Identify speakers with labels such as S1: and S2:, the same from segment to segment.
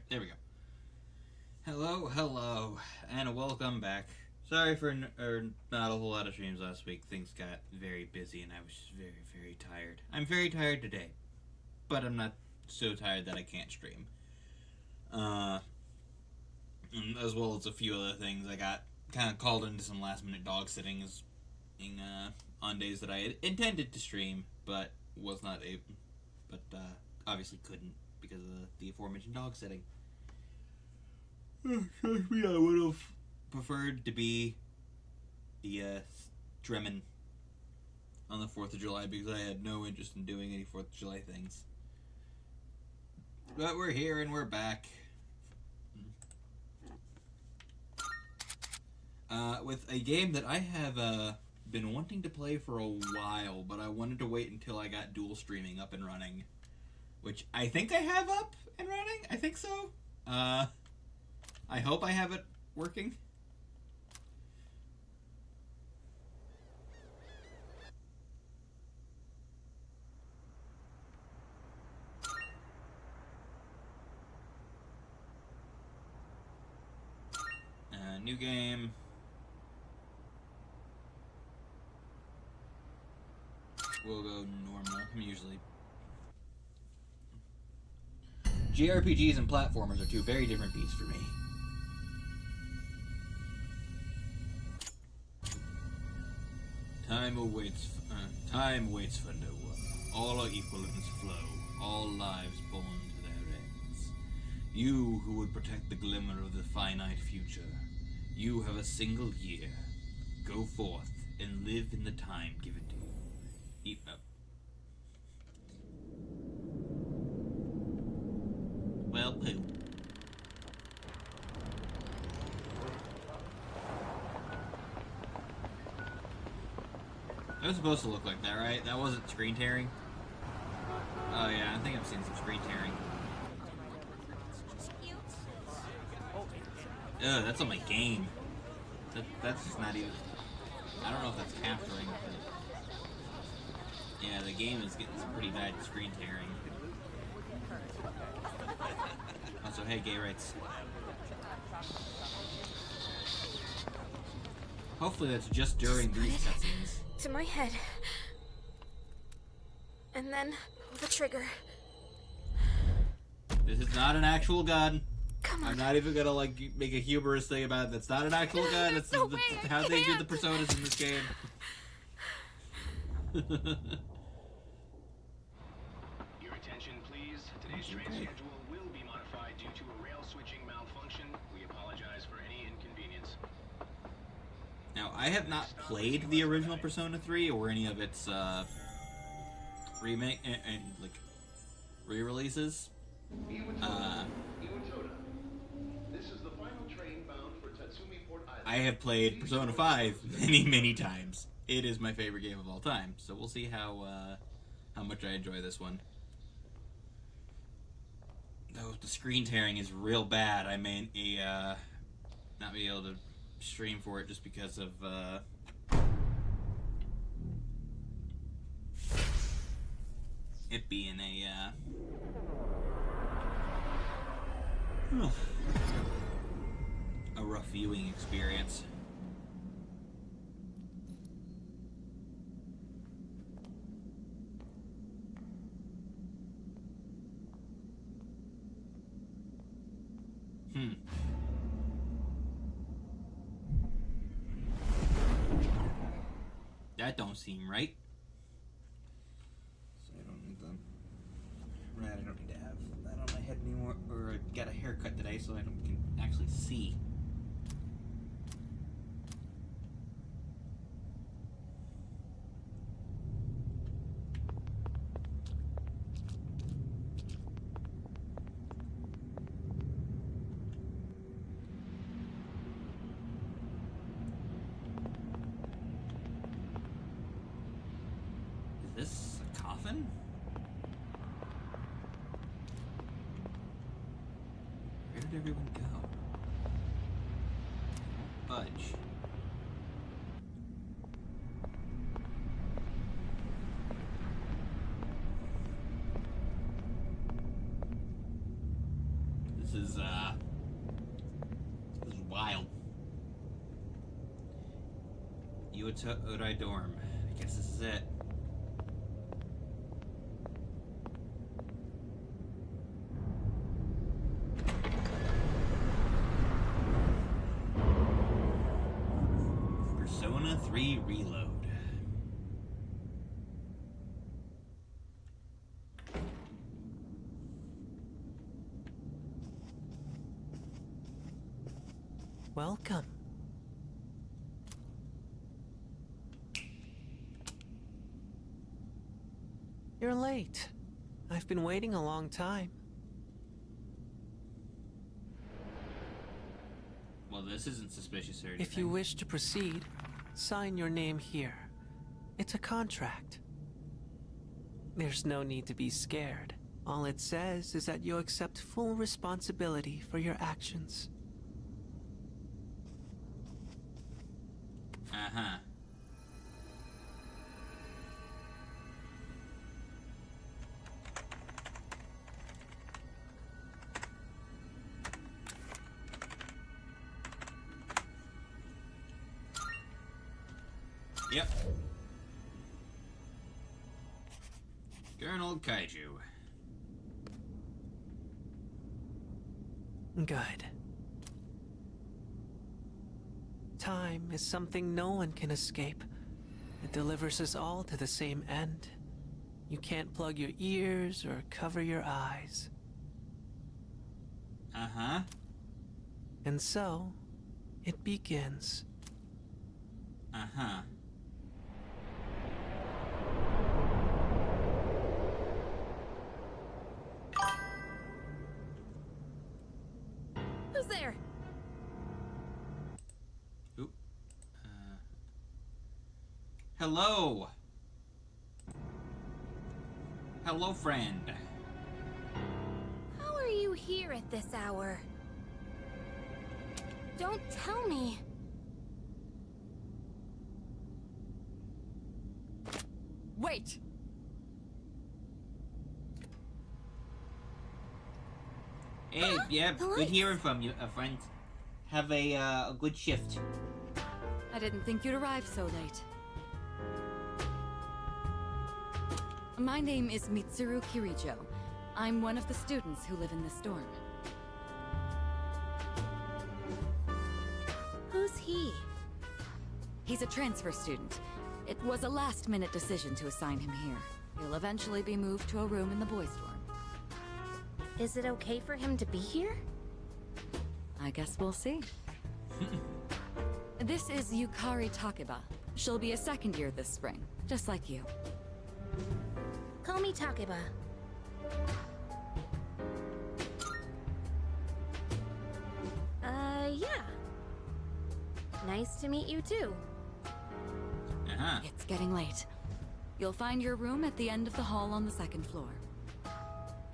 S1: There we go. Hello, and welcome back. Sorry for not a whole lot of streams last week. Things got very busy, and I was just very tired. I'm very tired today, but I'm not so tired that I can't stream. As well as a few other things. I got kind of called into some last minute dog sitting on days that I had intended to stream, but was not able. But obviously couldn't because of the aforementioned dog sitting. Trust me, I would have preferred to be the Dremin on the 4th of July because I had no interest in doing any 4th of July things. But we're here and we're back. With a game that I have been wanting to play for a while, but I wanted to wait until I got dual streaming up and running. Which I think I have up and running. I think so. I hope I have it working. New game. We'll go normal. I'm usually... JRPGs and platformers are two very different beasts for me. Time waits for no one. All are equal in its flow. All lives born to their ends. You who would protect the glimmer of the finite future. You have a single year. Go forth and live in the time given to you. Eat up. Well, poo. It was supposed to look like that, right? That wasn't screen tearing? Oh yeah, I think I've seen some screen tearing. Ugh, that's on my game. That's just not even... I don't know if that's capturing, but... Yeah, the game is getting some pretty bad screen tearing. Also, hey, gay rights. Hopefully that's just during these cutscenes.
S2: To my head. And then pull the trigger.
S1: This is not an actual gun.
S2: Come on.
S1: I'm not even gonna like make a humorous thing about it. That's not an actual gun. That's how they do the personas in this game.
S3: Your attention, please. Today's train schedule will be modified due to a rail switching malfunction. We apologize for any inconvenience.
S1: Now, I have not played the original Persona 3 or any of its remake and like re-releases. I have played Persona 5 many times. It is my favorite game of all time. So we'll see how much I enjoy this one. Though if the screen tearing is real bad, I may not be able to stream for it just because of it being a rough viewing experience. That don't seem right. So I don't need them. Right, I don't need to have that on my head anymore. Or I got a haircut today, so I can actually see. Is this a coffin? Where did everyone go? Fudge. This This is wild. Yuta Urai Dorm. I guess this is it. Persona 3 Reload.
S4: Welcome. You're late. I've been waiting a long time.
S1: Well, this isn't suspicious or anything.
S4: If you wish to proceed, sign your name here. It's a contract. There's no need to be scared. All it says is that you accept full responsibility for your actions.
S1: Uh-huh. Yep. Colonel Kaiju.
S4: Good. Time is something no one can escape. It delivers us all to the same end. You can't plug your ears or cover your eyes.
S1: Uh-huh.
S4: And so, it begins.
S1: Uh-huh.
S2: Who's there?
S1: Oop. Hello. Hello, friend.
S2: How are you here at this hour? Don't tell me.
S5: Wait!
S1: Hey, yeah,
S2: police.
S1: good hearing from you, friend. Have a good shift.
S5: I didn't think you'd arrive so late. My name is Mitsuru Kirijo. I'm one of the students who live in this dorm.
S2: Who's he?
S5: He's a transfer student. It was a last-minute decision to assign him here. He'll eventually be moved to a room in the boys' dorm.
S2: Is it okay for him to be here?
S5: I guess we'll see. This is Yukari Takeba. She'll be a second year this spring, just like you.
S2: Call me Takeba. Yeah. Nice to meet you too.
S1: Uh-huh.
S5: It's getting late. You'll find your room at the end of the hall on the second floor.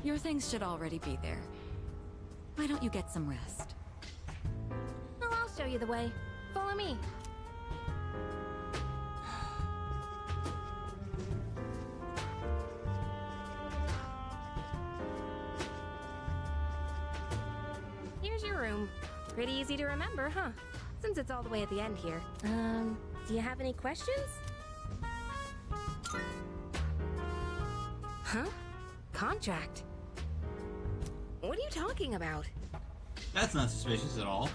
S5: Your things should already be there. Why don't you get some rest?
S2: Well, I'll show you the way. Follow me. Here's your room. Pretty easy to remember, huh? Since it's all the way at the end here. Do you have any questions? Huh? Contract? What are you talking about?
S1: That's not suspicious at all.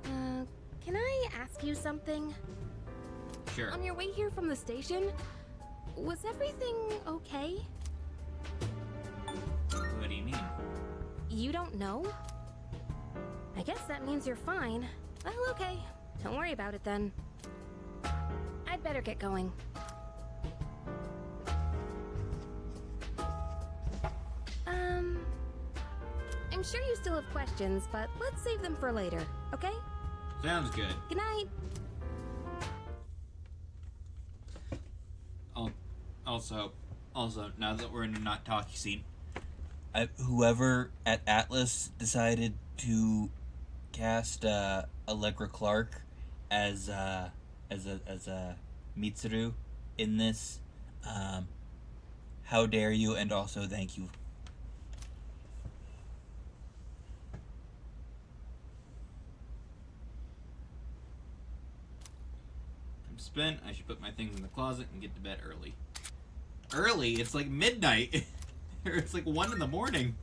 S2: Can I ask you something?
S1: Sure.
S2: On your way here from the station, was everything okay?
S1: What do you mean?
S2: You don't know? I guess that means you're fine. Well, okay. Don't worry about it then. I'd better get going. I'm sure you still have questions, but let's save them for later, okay?
S1: Sounds good.
S2: Good night.
S1: Also, now that we're in a not talky scene, whoever at Atlas decided to cast Allegra Clark as a Mitsuru in this, how dare you, and also thank you. spent. I should put my things in the closet and get to bed early. Early? It's like midnight. Or it's like 1 in the morning.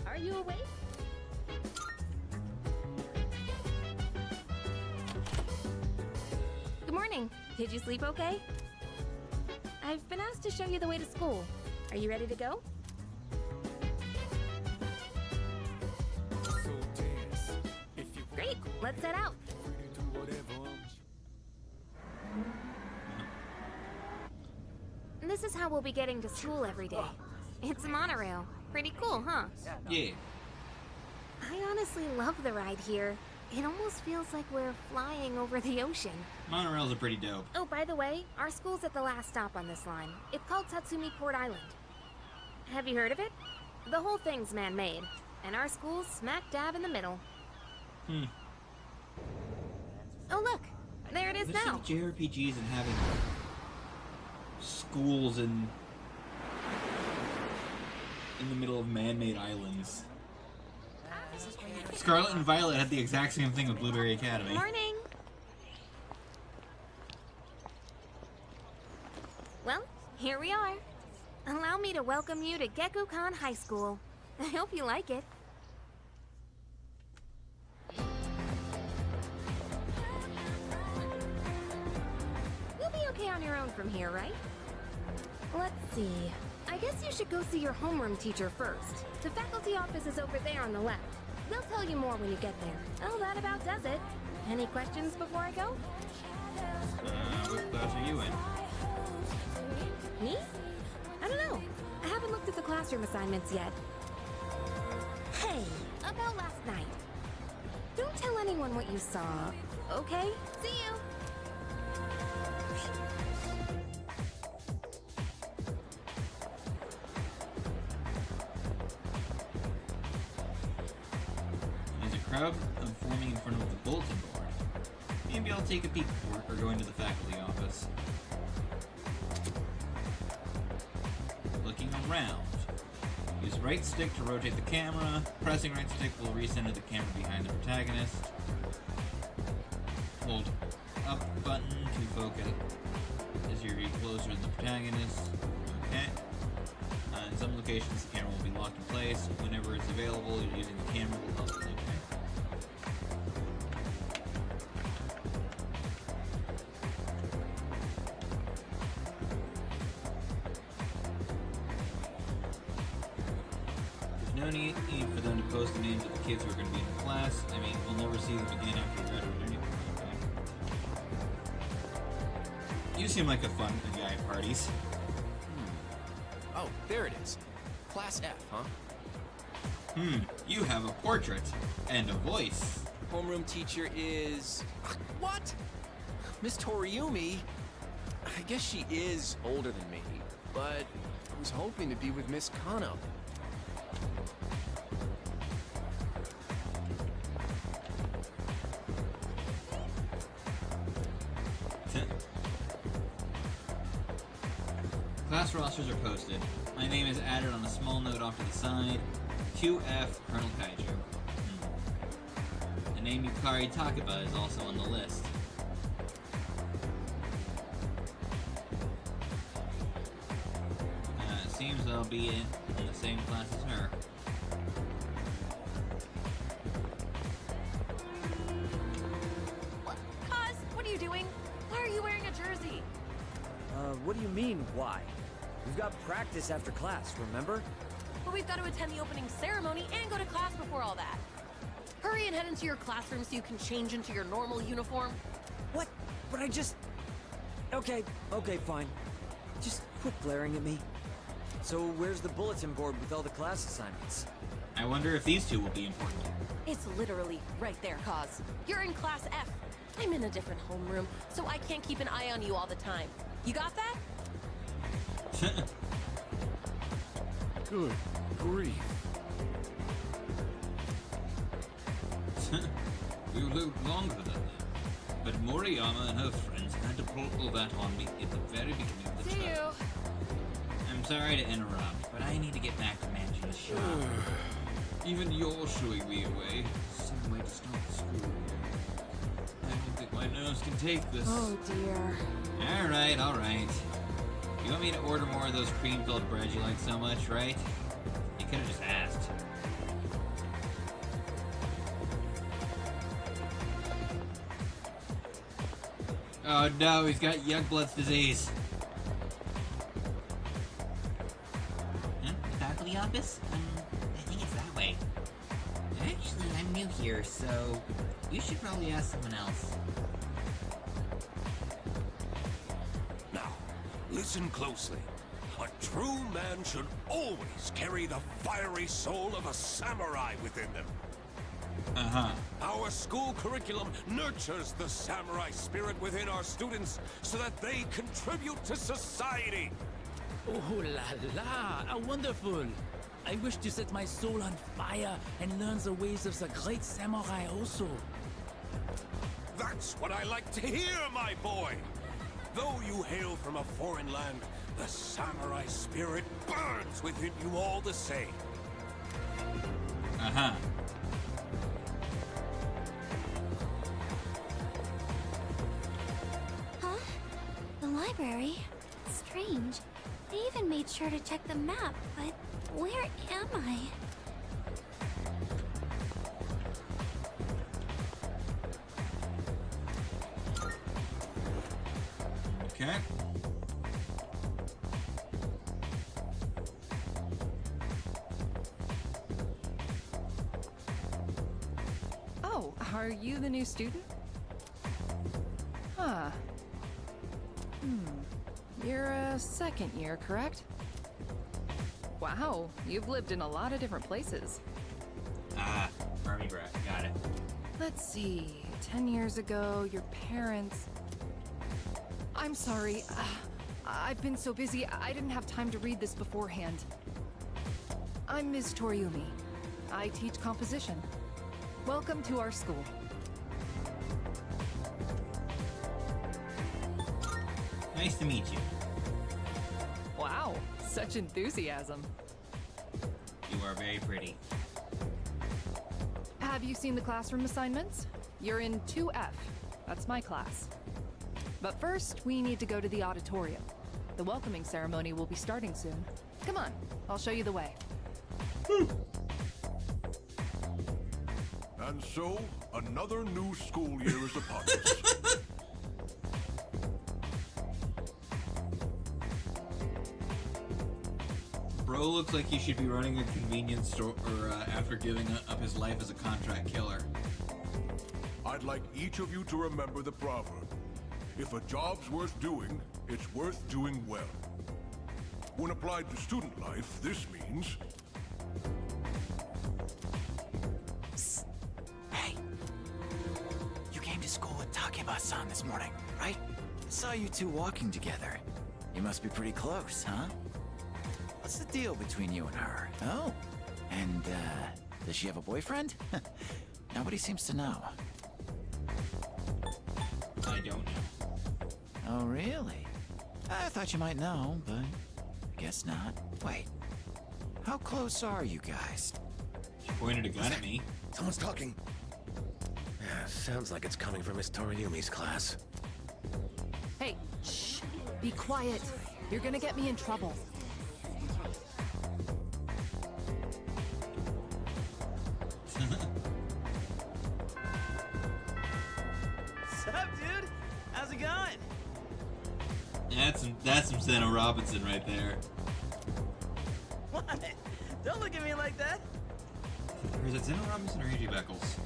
S2: Are you awake? Good morning. Did you sleep okay? I've been asked to show you the way to school. Are you ready to go? Great, let's head out. This is how we'll be getting to school every day. It's a monorail. Pretty cool, huh?
S1: Yeah.
S2: I honestly love the ride here. It almost feels like we're flying over the ocean.
S1: Monorails are pretty dope.
S2: Oh, by the way, our school's at the last stop on this line. It's called Tatsumi Port Island. Have you heard of it? The whole thing's man-made, and our school's smack dab in the middle. Oh, look! There it is now!
S1: JRPGs and having schools in the middle of man-made islands. Scarlet and Violet had the exact same thing with Blueberry Academy.
S2: Morning! Well, here we are. Allow me to welcome you to Gekukan High School. I hope you like it. You'll be okay on your own from here, right? Let's see. I guess you should go see your homeroom teacher first. The faculty office is over there on the left. They'll tell you more when you get there. Oh, that about does it. Any questions before I go?
S1: What class are you in?
S2: Me? I don't know. I haven't looked at the classroom assignments yet. Hey, about last night. Don't tell anyone what you saw, okay? See you!
S1: There's a crowd forming in front of the bulletin board. Maybe I'll take a peek before going to the faculty office. Looking around. Use right stick to rotate the camera. Pressing right stick will recenter the camera behind the protagonist. Hold up button to focus as you get closer to the protagonist. Okay. In some locations, the camera will be locked in place. Whenever it's available, using the camera will help. Okay. No need for them to post the names of the kids who are going to be in the class. I mean, we'll never see them again after we graduate anyway. Okay. You seem like a fun guy at parties.
S6: Oh, there it is. Class F, huh?
S1: You have a portrait and a voice.
S6: Homeroom teacher is... What? Miss Toriumi? I guess she is older than me, but I was hoping to be with Miss Kano.
S1: Class rosters are posted. My name is added on a small note off to the side. QF Colonel Kaiju. The name Yukari Takeba is also on the list. It seems I'll be in the same class as her.
S7: Kaz, what are you doing? Why are you wearing a jersey?
S8: What do you mean, why? We've got practice after class, remember?
S7: But we've got to attend the opening ceremony and go to class before all that. Hurry and head into your classroom so you can change into your normal uniform.
S8: What? But I just... Okay, fine. Just quit glaring at me. So where's the bulletin board with all the class assignments?
S1: I wonder if these two will be important.
S7: It's literally right there, Kaz. You're in class F. I'm in a different homeroom, so I can't keep an eye on you all the time. You got that?
S9: Good grief.
S1: We lived longer than that. But Moriyama and her friends had to pull all that on me at the very beginning of the
S7: See
S1: term.
S7: you.
S1: I'm sorry to interrupt, but I need to get back to managing the shop. Even you're shooing me away. Some way to start the school year. I don't think my nose can take this.
S2: Oh dear.
S1: Alright. You want me to order more of those cream-filled breads you like so much, right? You could have just asked. Oh no, he's got Youngblood's disease. Huh? The faculty office? I think it's that way. Actually, I'm new here, so you should probably ask someone else.
S9: Now, listen closely. A true man should always carry the fiery soul of a samurai within them.
S1: Uh-huh.
S9: Our school curriculum nurtures the samurai spirit within our students so that they contribute to society.
S10: Oh la la, how wonderful! I wish to set my soul on fire and learn the ways of the great samurai also.
S9: That's what I like to hear, my boy. Though you hail from a foreign land, the samurai spirit burns within you all the same.
S1: Uh-huh.
S2: Huh? The library? Strange. I even made sure to check the map, but where am I?
S1: Okay.
S11: Oh, are you the new student? Huh. You're a second year, correct? Wow, you've lived in a lot of different places.
S1: Ah, army brat. Got it.
S11: Let's see, 10 years ago, your parents... I'm sorry, I've been so busy, I didn't have time to read this beforehand. I'm Ms. Toriumi. I teach composition. Welcome to our school.
S1: Nice to meet you.
S11: Wow, such enthusiasm.
S1: You are very pretty.
S11: Have you seen the classroom assignments? You're in 2F. That's my class. But first, we need to go to the auditorium. The welcoming ceremony will be starting soon. Come on, I'll show you the way.
S9: And so, another new school year is upon us.
S1: Bro looks like he should be running a convenience store after giving up his life as a contract killer.
S9: I'd like each of you to remember the proverb. If a job's worth doing, it's worth doing well. When applied to student life, this means...
S12: Hey, you came to school with Takeba-san this morning, right? Saw you two walking together. You must be pretty close, huh? What's the deal between you and her? Oh, and, does she have a boyfriend? Nobody seems to know.
S1: I don't know.
S12: Oh, really? I thought you might know, but I guess not. Wait, how close are you guys?
S1: She pointed a gun at me.
S13: Someone's talking. Yeah, sounds like it's coming from Miss Toriumi's class.
S11: Hey, shh! Be quiet. You're gonna get me in trouble.
S10: Sup, dude? How's it going?
S1: That's some Santa Robinson right there.
S10: What? Don't look at me like that.
S1: Or is it Santa Robinson or A.J. Beckles?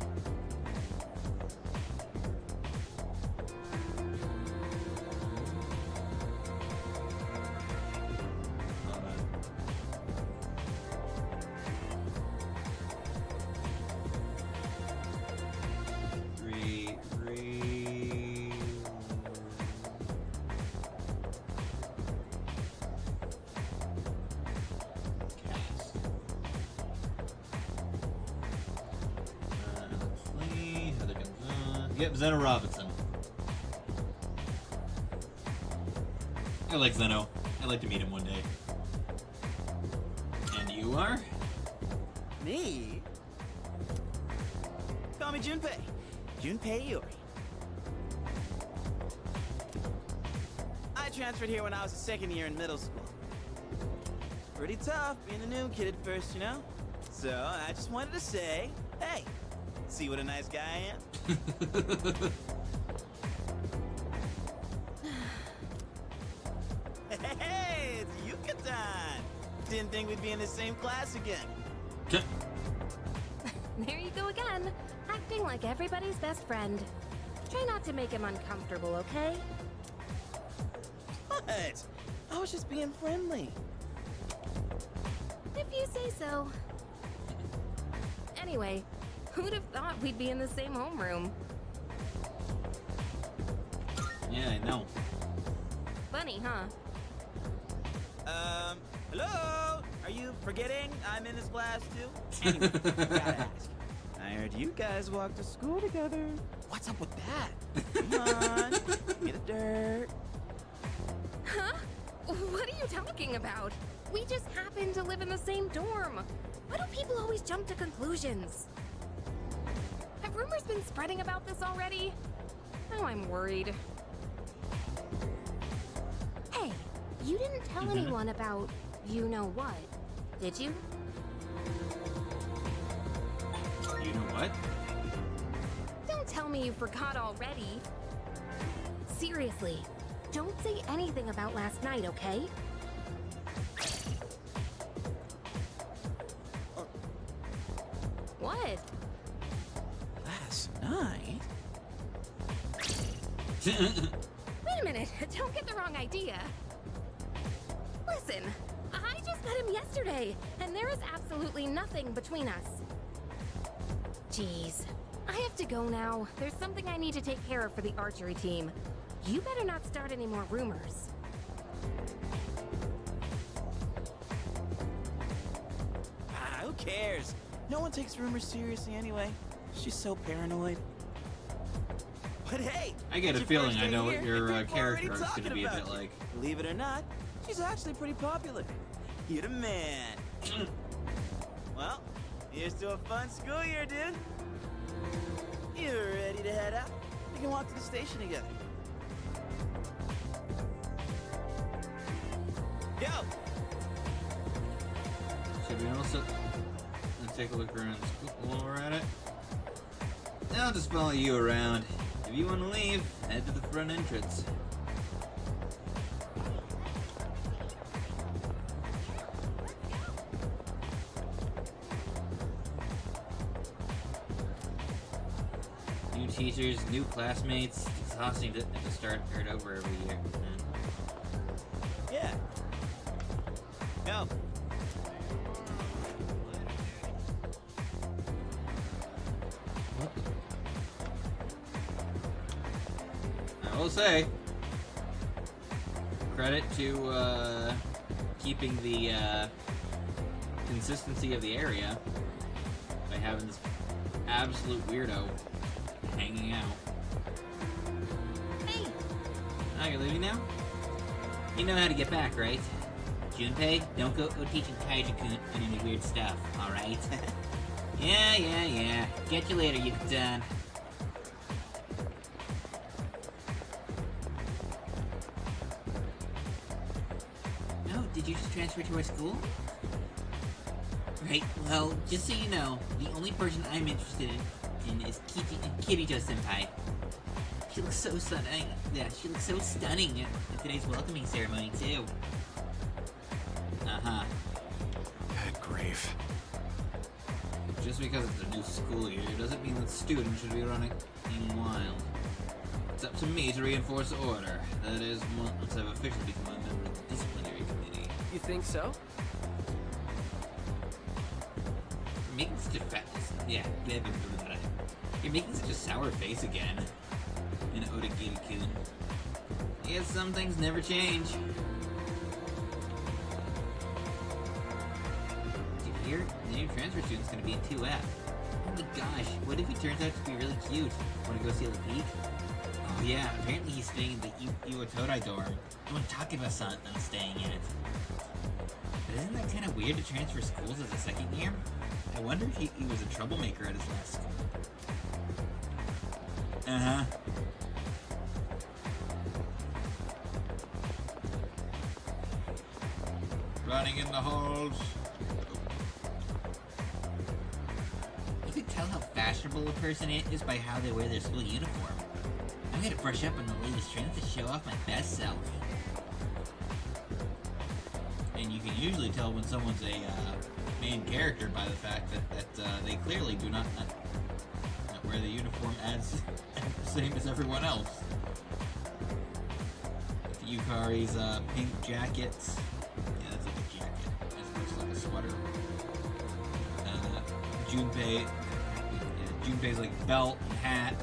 S1: Yep, Zeno Robinson. I like Zeno. I'd like to meet him one day. And you are?
S12: Me? Call me Junpei. Junpei Iori. I transferred here when I was a second year in middle school. It's pretty tough being a new kid at first, you know? So I just wanted to say, hey, see what a nice guy I am? Hey, it's Yucatan! Didn't think we'd be in the same class again.
S2: There you go again, acting like everybody's best friend. Try not to make him uncomfortable, okay?
S12: What? I was just being friendly.
S2: If you say so. Anyway, who'd have thought we'd be in the same homeroom?
S1: Yeah, I know.
S2: Funny, huh?
S12: Hello? Are you forgetting I'm in this class too? Anyway, gotta ask. I heard you guys walk to school together. What's up with that? Come on, get the dirt.
S2: Huh? What are you talking about? We just happen to live in the same dorm. Why do people always jump to conclusions? Have rumors been spreading about this already? Now I'm worried. Hey, you didn't tell anyone about you-know-what, did you?
S1: You know what?
S2: Don't tell me you forgot already. Seriously, don't say anything about last night, okay? What?
S12: Last night?
S2: Wait a minute, don't get the wrong idea. Listen, I just met him yesterday, and there is absolutely nothing between us. Jeez, I have to go now. There's something I need to take care of for the archery team. You better not start any more rumors.
S12: Who cares? No one takes rumors seriously anyway. She's so paranoid. But hey,
S1: I get a
S12: it's
S1: feeling
S12: your
S1: I
S12: first
S1: know
S12: day
S1: what
S12: here,
S1: your
S12: and people are already
S1: character is going to
S12: talking
S1: be a
S12: about
S1: bit
S12: you.
S1: like.
S12: Believe it or not, she's actually pretty popular. You're the man. Well, here's to a fun school year, dude. You ready to head out? We can walk to the station together. Go!
S1: Should we also take a look around the school while we're at it? I'll just follow you around. If you want to leave, head to the front entrance. New teachers, new classmates. It's exhausting to start over every year.
S12: Yeah. Go.
S1: I will say, credit to keeping the consistency of the area by having this absolute weirdo hanging out.
S2: Hey!
S1: Oh, you're leaving now? You know how to get back, right? Junpei, don't go teaching Kaiju-kun any weird stuff, alright? Yeah. Get you later, Yuka-tan. Oh, did you just transfer to our school? Right, well, just so you know, the only person I'm interested in is Kirito-senpai. She looks so stunning. Yeah, she looks so stunning at today's welcoming ceremony, too. Uh-huh.
S13: Good grief.
S1: Just because it's a new school year doesn't mean that students should be running wild. It's up to me to reinforce order. That is, once I've officially become a member of the disciplinary committee.
S8: You think so?
S1: You're making such a You're making such a sour face again. In Odagiri-kun. I guess some things never change. Did you hear? The new transfer student's gonna be in 2F. Oh my gosh, what if he turns out to be really cute? Wanna go see the peak? Oh yeah, apparently he's staying in the Iwatodai dorm. The one Takeba-san is staying in it. But isn't that kind of weird to transfer schools as a second year? I wonder if he was a troublemaker at his last school. Uh-huh. Running in the halls. You could tell how fashionable a person is by how they wear their school uniform. I'm gonna brush up on the latest trends to show off my best self. And you can usually tell when someone's a main character by the fact that they clearly do not wear the uniform as the same as everyone else. Yukari's pink jackets. Yeah, that's like a jacket. It looks like a sweater. Junpei's like belt and hat,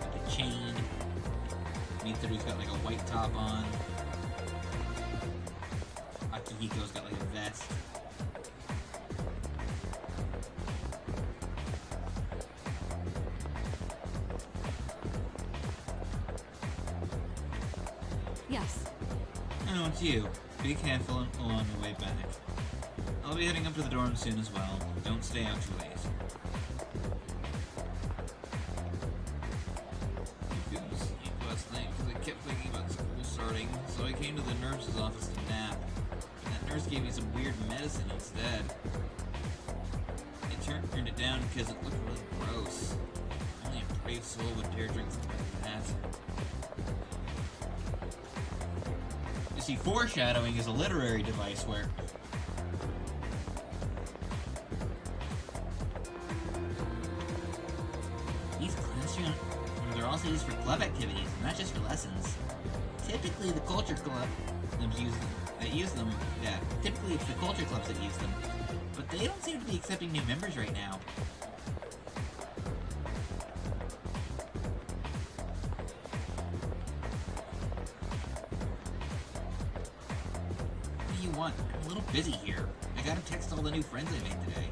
S1: like a chain. Mitaru's got like a white top on. Akihiko's got like a vest.
S5: Yes.
S1: Oh, it's you. Big handful along the way back. I'll be heading up to the dorm soon as well. Don't stay out too late. It was last night because I kept thinking about school starting, so I came to the nurse's office to nap. And that nurse gave me some weird medicine instead. I turned it down because it looked really gross. Only a brave soul would dare drink something like that. You see, foreshadowing is a literary device where these classrooms are also used for club activities, not just for lessons. Typically, the culture clubs use them. Yeah, typically it's the culture clubs that use them, but they don't seem to be accepting new members right now. What do you want? I'm a little busy here. I gotta text all the new friends I made today.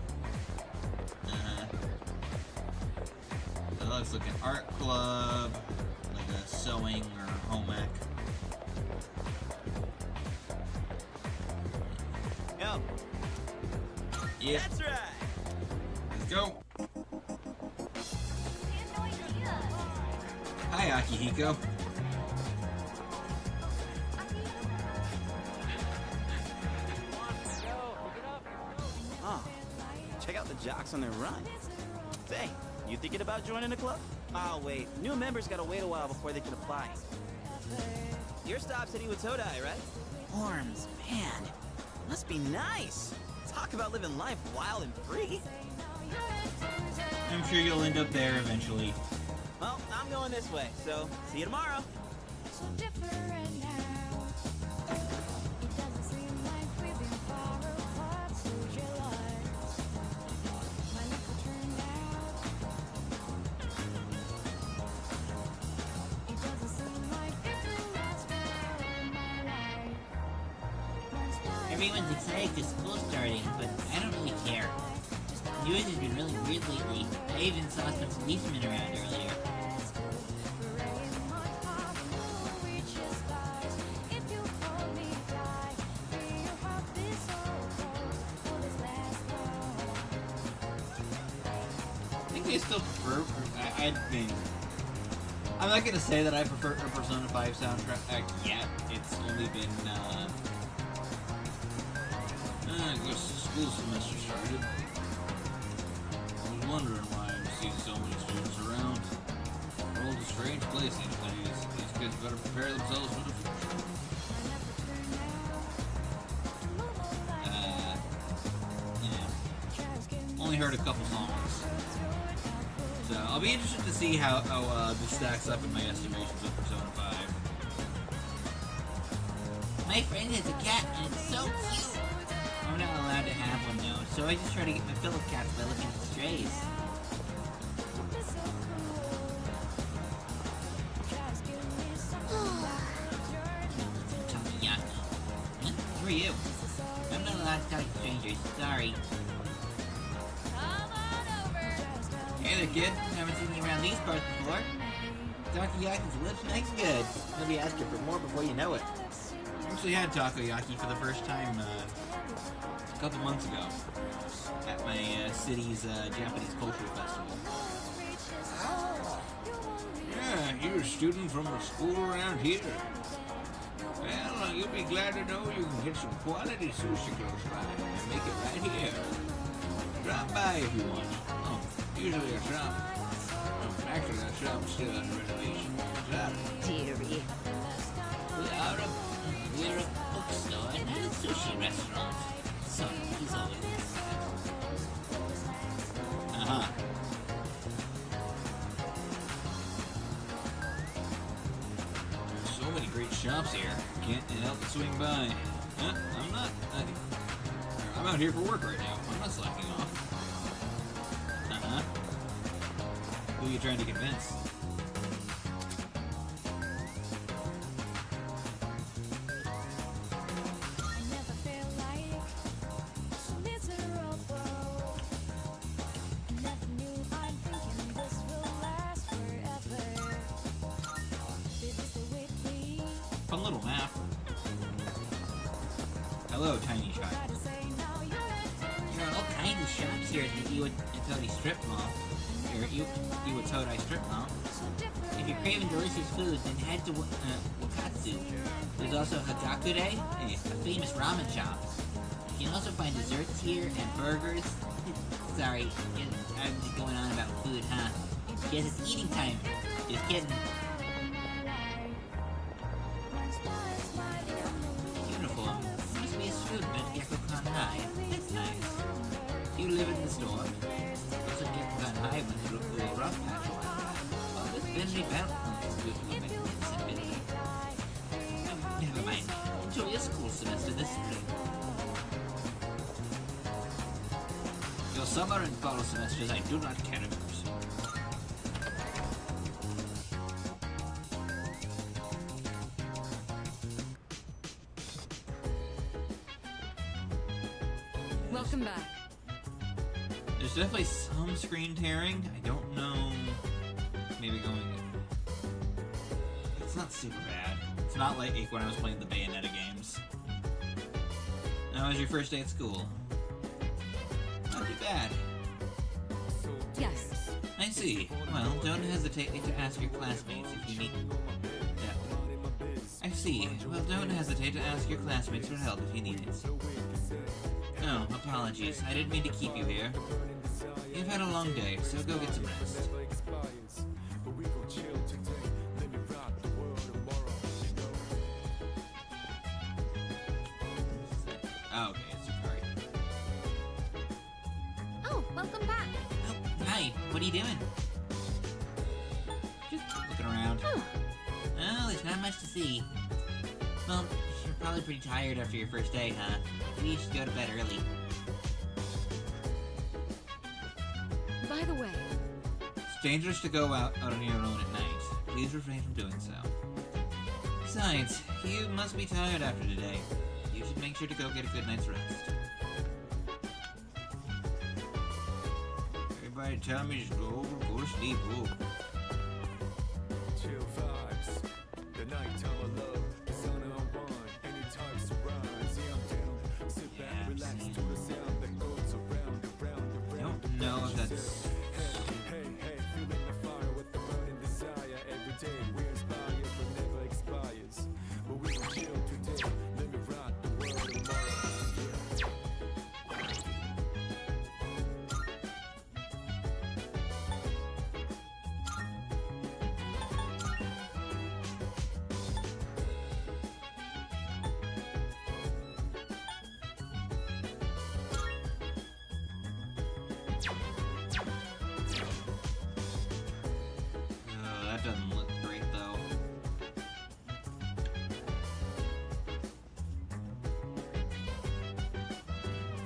S1: It looks like an art club, like a sewing or home ec.
S12: Yo.
S1: Yeah.
S12: That's right.
S1: Let's go. Hi, Akihiko.
S12: Oh, check out the jocks on their run. Say, you thinking about joining the club? Oh, wait. New members gotta wait a while before they can apply. Your stop's at Iwatodai, right? Worms, man. Must be nice. Talk about living life wild and free.
S1: I'm sure you'll end up there eventually.
S12: Well, I'm going this way, so see you tomorrow.
S14: Everyone's excited because school's starting, but I don't really care. The news has been really weird lately. I even saw some policemen around earlier.
S1: I think I still prefer. I'm not gonna say that I prefer a Persona 5 soundtrack yet. It's only been. I guess the school semester started. I was wondering why I'm seeing so many students around. The world's a strange place these days. These kids better prepare themselves for the future. Yeah. Only heard a couple songs. So I'll be interested to see how this stacks up in my estimations of Persona 5.
S14: My friend has a cat and it's so cute. I'm not allowed to have one though, so I just try to get my fill of cats by looking at strays.
S1: Huh? Who are you?
S14: I'm not allowed to talk to strangers, sorry. Hey there, kid. Haven't seen you around these parts before. Takoyaki's lips makes good. You'll be asking for more before you know it.
S1: I actually had takoyaki for the first time a couple months ago at my city's Japanese cultural festival. Yeah, you're a student from a school around here. Well, you'll be glad to know you can get some quality sushi close by and make it right here. Drop by if you want. Oh, usually a shop. Actually, that shop's still under renovation.
S2: Dearie.
S14: We're a bookstore, not a sushi restaurant. So, he's always...
S1: Uh-huh. So many great shops here. Can't help but swing by. I'm out here for work right now. I'm not slacking off. Uh-huh. Who are you trying to convince? Fun little map. Hello, tiny shop.
S14: There are all kinds of shops here at the Iwatodai Strip Mall. Or Iwatodai Strip Mall. If you're craving delicious food, then head to Wakatsu. There's also Hagakure, a famous ramen shop. You can also find desserts here and burgers. Sorry, I'm just going on about food, huh? Guess it's eating time. Just kidding. Uniform. Must be a student at Gekkokan High. That's nice. You live in the storm. Also, Gekkokan High went through a little rough patch. Well, this Bentley belt with a magnificent Bentley. Oh, never mind. Enjoy your school semester this spring.
S1: Your summer and fall semesters I do not care about.
S5: Welcome back.
S1: There's definitely some screen tearing. I don't know. Maybe going. It's not super bad. It's not like when I was playing the Bayonetta games. How was your first day at school? Not too bad.
S5: Yes.
S1: I see. Well, don't hesitate to ask your classmates if you need that. I see. Well, don't hesitate to ask your classmates for help if you need it. Oh, apologies. I didn't mean to keep you here. You've had a long day, so go get some rest. Oh, okay, it's Yukari.
S2: Oh, welcome back.
S14: Oh, hi. What are you doing?
S1: Just looking around.
S14: Oh, there's not much to see. Well, you're probably pretty tired after your first day, huh? Maybe you should go to bed early.
S2: By the way,
S1: It's dangerous to go out on your own at night. Please refrain from doing so. Besides, you must be tired after today. You should make sure to go get a good night's rest. Everybody tell me just go to sleep. Whoa.
S15: Chill vibes. The nighttime of love. The sun unwind. Any types of rhymes. Yeah, I'm down. Sit back, relax to the sound that goes around, around, around.
S1: I don't know if that's...
S15: Hey, feeling the fire with the burning desire. Every day we inspire, but never expires. But we can chill today. Let me rock the world tomorrow.
S1: Oh, that doesn't look great, though.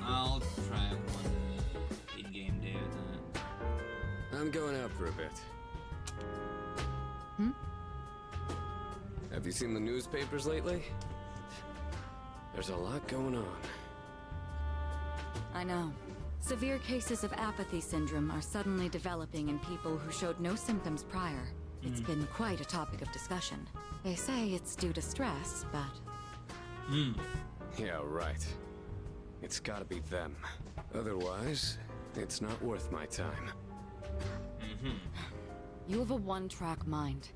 S1: I'll try one in-game day with that.
S16: I'm going out for a bit. Have you seen the newspapers lately? There's a lot going on.
S5: I know. Severe cases of apathy syndrome are suddenly developing in people who showed no symptoms prior. It's been quite a topic of discussion. They say it's due to stress, but...
S16: Yeah, right. It's gotta be them. Otherwise, it's not worth my time.
S5: You have a one-track mind.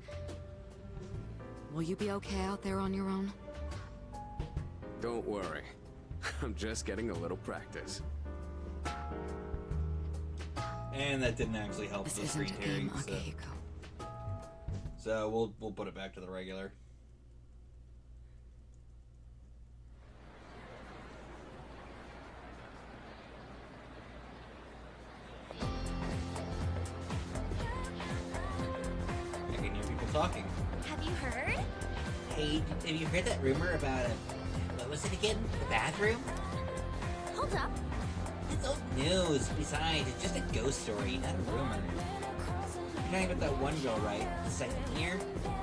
S5: Will you be okay out there on your own?
S16: Don't worry. I'm just getting a little practice.
S1: And that didn't actually help
S5: This
S1: the
S5: isn't
S1: screen
S5: a game,
S1: tearing,
S5: Akihiko.
S1: so we'll put it back to the regular. I can hear people talking.
S17: Have you heard?
S14: Hey, have you heard that rumor about what was it again? The bathroom?
S17: Hold up.
S14: It's old news. Besides, it's just a ghost story, not a rumor. You're talking about that one girl, right? The second year?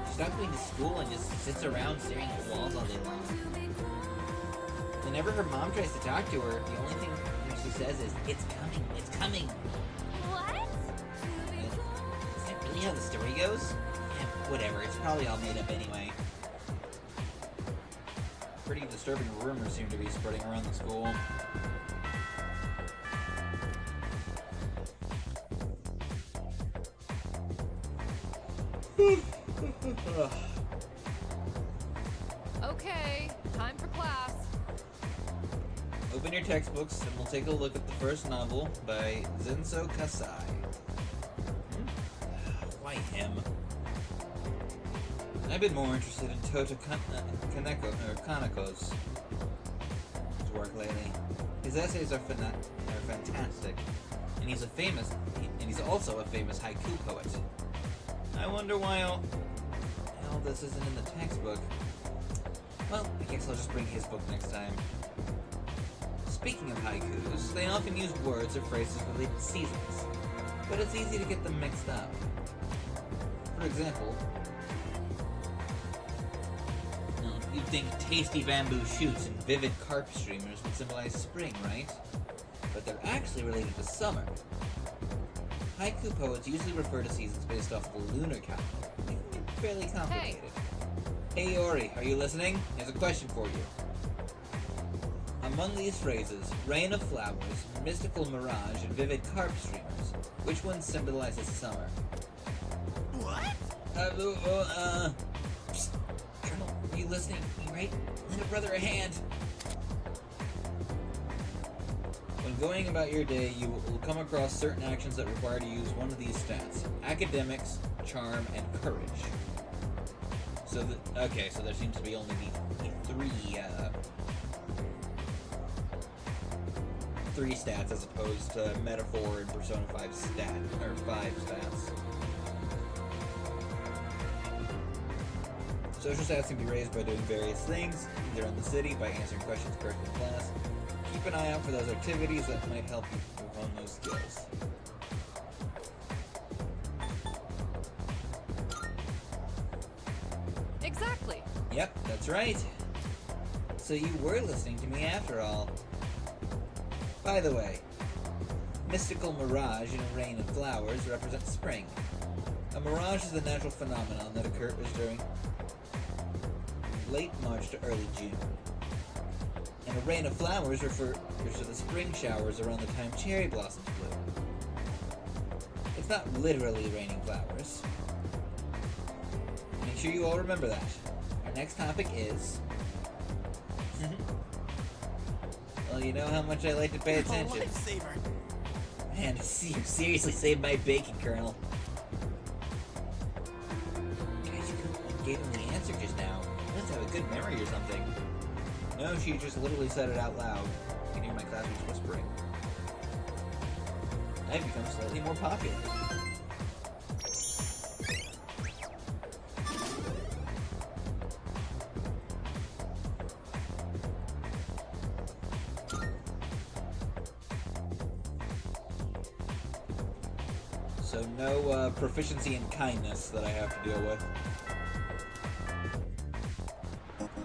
S14: She stopped going to school and just sits around staring at the walls all day long. Whenever her mom tries to talk to her, the only thing she says is, "It's coming, it's coming."
S17: What?
S14: Is that really how the story goes? Yeah, whatever, it's probably all made up anyway.
S1: Pretty disturbing rumors seem to be spreading around the school.
S11: Okay, time for class.
S1: Open your textbooks and we'll take a look at the first novel by Zenso Kasai. Why him? I've been more interested in Kaneko's work lately. His essays are fantastic, and he's also a famous haiku poet. I wonder why all this isn't in the textbook. Well, I guess I'll just bring his book next time. Speaking of haikus, they often use words or phrases related to seasons, but it's easy to get them mixed up. For example, you'd think tasty bamboo shoots and vivid carp streamers would symbolize spring, right? But they're actually related to summer. Haiku poets usually refer to seasons based off of the lunar calendar, making it fairly complicated. Hey Ori, are you listening? Here's a question for you. Among these phrases, rain of flowers, mystical mirage, and vivid carp streamers, which one symbolizes summer?
S17: What?
S1: Psst. Colonel, are you listening? You right? Lend a brother a hand. When going about your day, you will come across certain actions that require to use one of these stats: academics, charm, and courage. So, so there seems to be only three stats as opposed to Metaphor and Persona 5 5 stats. Social stats can be raised by doing various things, either in the city, by answering questions correctly in class. Keep an eye out for those activities that might help you hone those skills.
S11: Exactly.
S1: Yep, that's right. So you were listening to me after all. By the way, mystical mirage and a rain of flowers represent spring. A mirage is a natural phenomenon that occurs during late March to early June. And a rain of flowers refers to the spring showers around the time cherry blossoms bloom. It's not literally raining flowers. Make sure you all remember that. Our next topic is... well, you know how much I like to pay attention.
S14: Lifesaver.
S1: Man, you seriously saved my bacon, Colonel. Guys, you gave him the answer just now. You must have a good memory or something. No, she just literally said it out loud. You can hear my classmates whispering. I've become slightly more popular. So no proficiency in kindness that I have to deal with.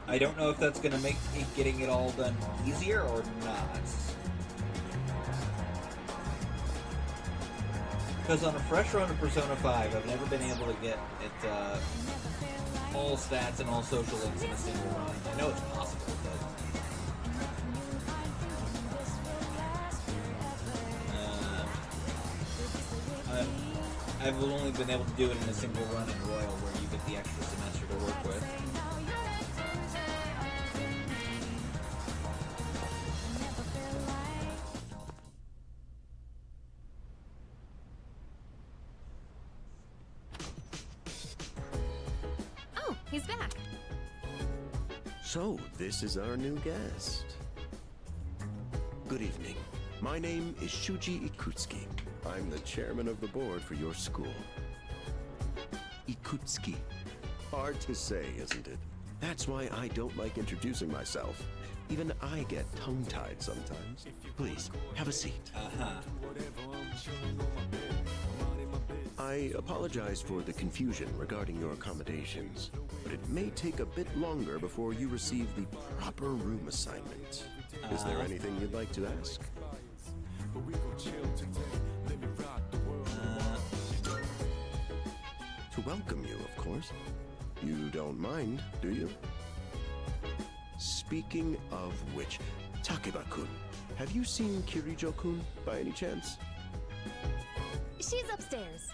S1: I don't know if that's going to make getting it all done easier or not. Because on a fresh run of Persona 5, I've never been able to get it, all stats and all social links in a single run. I know it's possible, but... I've only been able to do it in a single run in Royal, where you get the extra semester to work with.
S2: Oh, he's back.
S18: So, this is our new guest. Good evening. My name is Shuji Ikutsuki. I'm the chairman of the board for your school. Ikutsuki. Hard to say, isn't it? That's why I don't like introducing myself. Even I get tongue-tied sometimes. Please, have a seat. I apologize for the confusion regarding your accommodations, but it may take a bit longer before you receive the proper room assignment. Is there anything you'd like to ask? To welcome you, of course. You don't mind, do you? Speaking of which, Takeba-kun, have you seen Kirijo-kun by any chance?
S2: She's upstairs.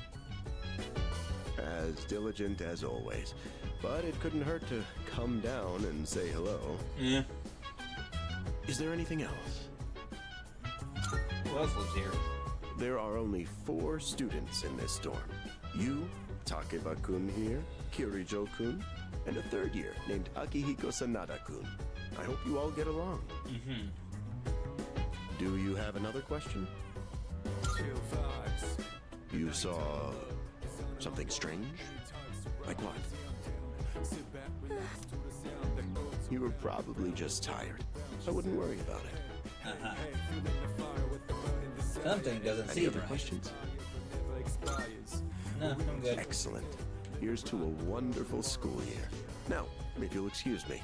S18: As diligent as always. But it couldn't hurt to come down and say hello.
S1: Yeah.
S18: Is there anything else?
S1: Who else lives here?
S18: There are only 4 students in this dorm. You, Takeba-kun here, Kirijo-kun, and a 3rd year named Akihiko Sanada-kun. I hope you all get along. Do you have another question? You saw something strange? Like what? You were probably just tired. I wouldn't worry about it.
S1: Something doesn't
S18: Any
S1: seem
S18: other
S1: right.
S18: questions?
S1: No, I'm good.
S18: Excellent. Here's to a wonderful school year. Now, if you'll excuse me.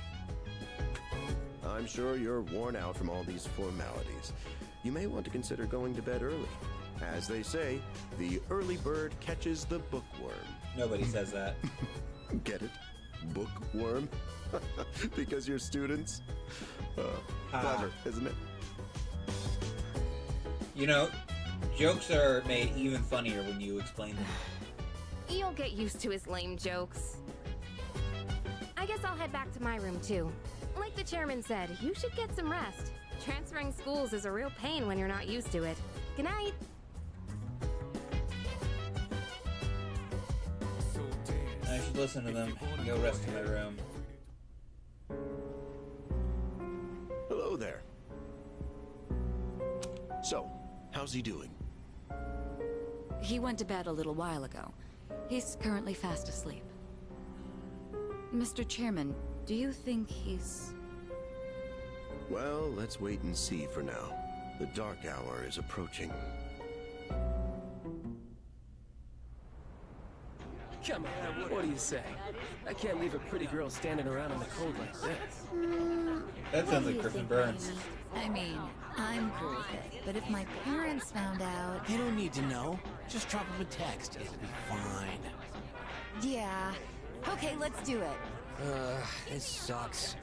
S18: I'm sure you're worn out from all these formalities. You may want to consider going to bed early. As they say, the early bird catches the bookworm.
S1: Nobody says that.
S18: Get it? Bookworm? Because you're students? Clever, isn't it?
S1: You know, jokes are made even funnier when you explain them.
S2: You'll get used to his lame jokes. I guess I'll head back to my room too. Like the chairman said, you should get some rest. Transferring schools is a real pain when you're not used to it. Good night.
S1: I should listen to them and go rest in my room.
S18: Hello there. So, how's he doing?
S5: He went to bed a little while ago. He's currently fast asleep. Mr. Chairman, do you think he's...
S18: Well, let's wait and see for now. The dark hour is approaching.
S6: Come on, what do you say? I can't leave a pretty girl standing around in the cold like this.
S1: That sounds like Griffin Burns.
S5: I mean, I'm cool with it, but if my parents found out...
S12: They don't need to know. Just drop them a text. It'll be fine.
S5: Yeah. Okay, let's do it.
S12: This sucks.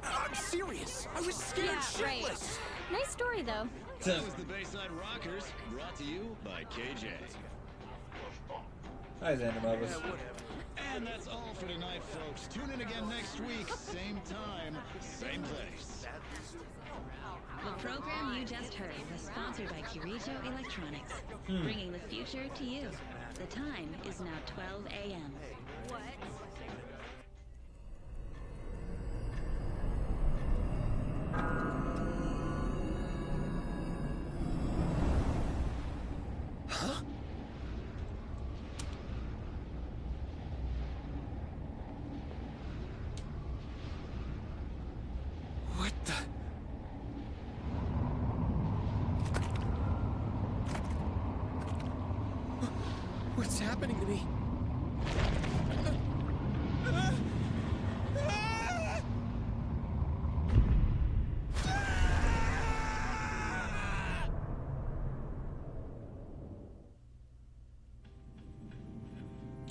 S6: I'm serious. I was scared shitless.
S17: Nice story, though.
S3: That was the Bayside Rockers, brought to you by KJ.
S1: Hi, Xandermovas.
S3: And that's all for tonight, folks. Tune in again next week, same time, same place.
S19: The program you just heard was sponsored by Kirijo Electronics, bringing the future to you. The time is now 12 a.m.
S2: What?
S6: Huh? What the... What's happening to me?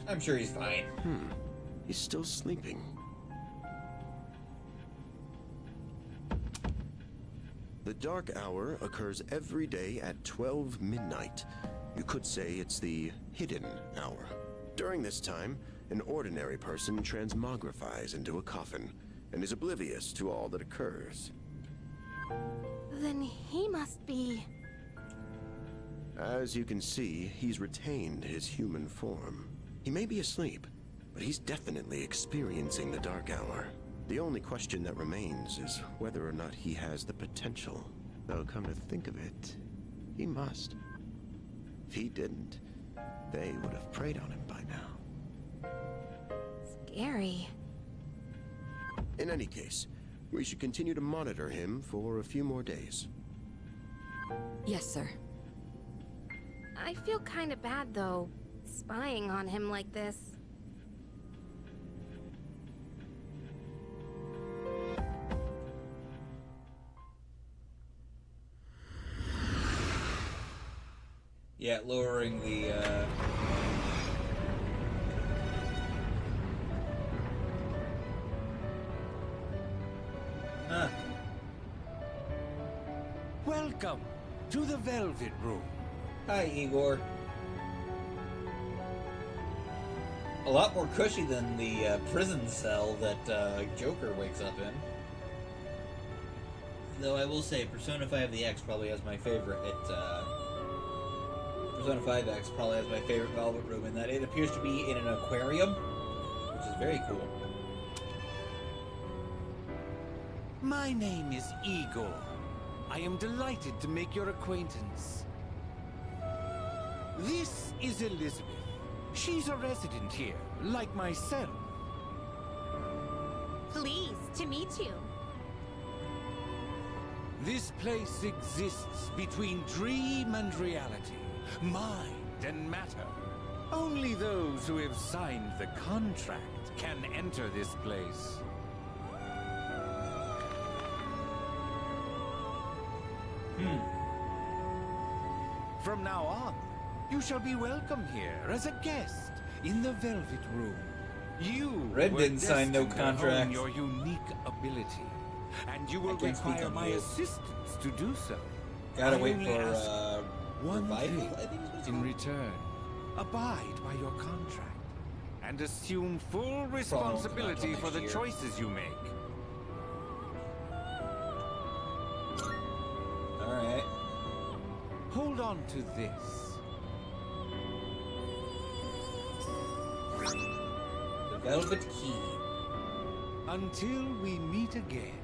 S1: I'm sure he's fine.
S18: He's still sleeping. The dark hour occurs every day at 12 midnight. You could say it's the hidden hour. During this time, an ordinary person transmogrifies into a coffin and is oblivious to all that occurs.
S2: Then he must be...
S18: As you can see, he's retained his human form. He may be asleep, but he's definitely experiencing the dark hour. The only question that remains is whether or not he has the potential. Though, come to think of it, he must. If he didn't, they would have preyed on him by now.
S2: Scary.
S18: In any case, we should continue to monitor him for a few more days.
S5: Yes, sir.
S2: I feel kinda bad, though, spying on him like this.
S1: Yeah, lowering the,
S20: Welcome to the Velvet Room.
S1: Hi, Igor. A lot more cushy than the prison cell that Joker wakes up in. Though I will say, Persona 5 the X probably has my favorite. Persona 5X probably has my favorite Velvet Room in that it appears to be in an aquarium, which is very cool.
S20: My name is Igor. I am delighted to make your acquaintance. This is Elizabeth. She's a resident here, like myself.
S17: Pleased to meet you.
S20: This place exists between dream and reality, mind and matter. Only those who have signed the contract can enter this place. From now on, you shall be welcome here as a guest in the Velvet Room. You
S1: Red
S20: were
S1: didn't sign no
S20: destined to hone
S1: contract.
S20: your unique ability, and you will
S1: can't speak
S20: require
S1: on
S20: my
S1: you.
S20: assistance to do so.
S1: Gotta
S20: I
S1: wait
S20: only
S1: for
S20: ask one
S1: revival,
S20: thing
S1: I think is what it's
S20: in
S1: called.
S20: return. Abide by your contract and assume full responsibility
S1: next
S20: for the
S1: year.
S20: choices you make.
S1: Alright.
S20: Hold on to this.
S1: The Velvet Key.
S20: Until we meet again.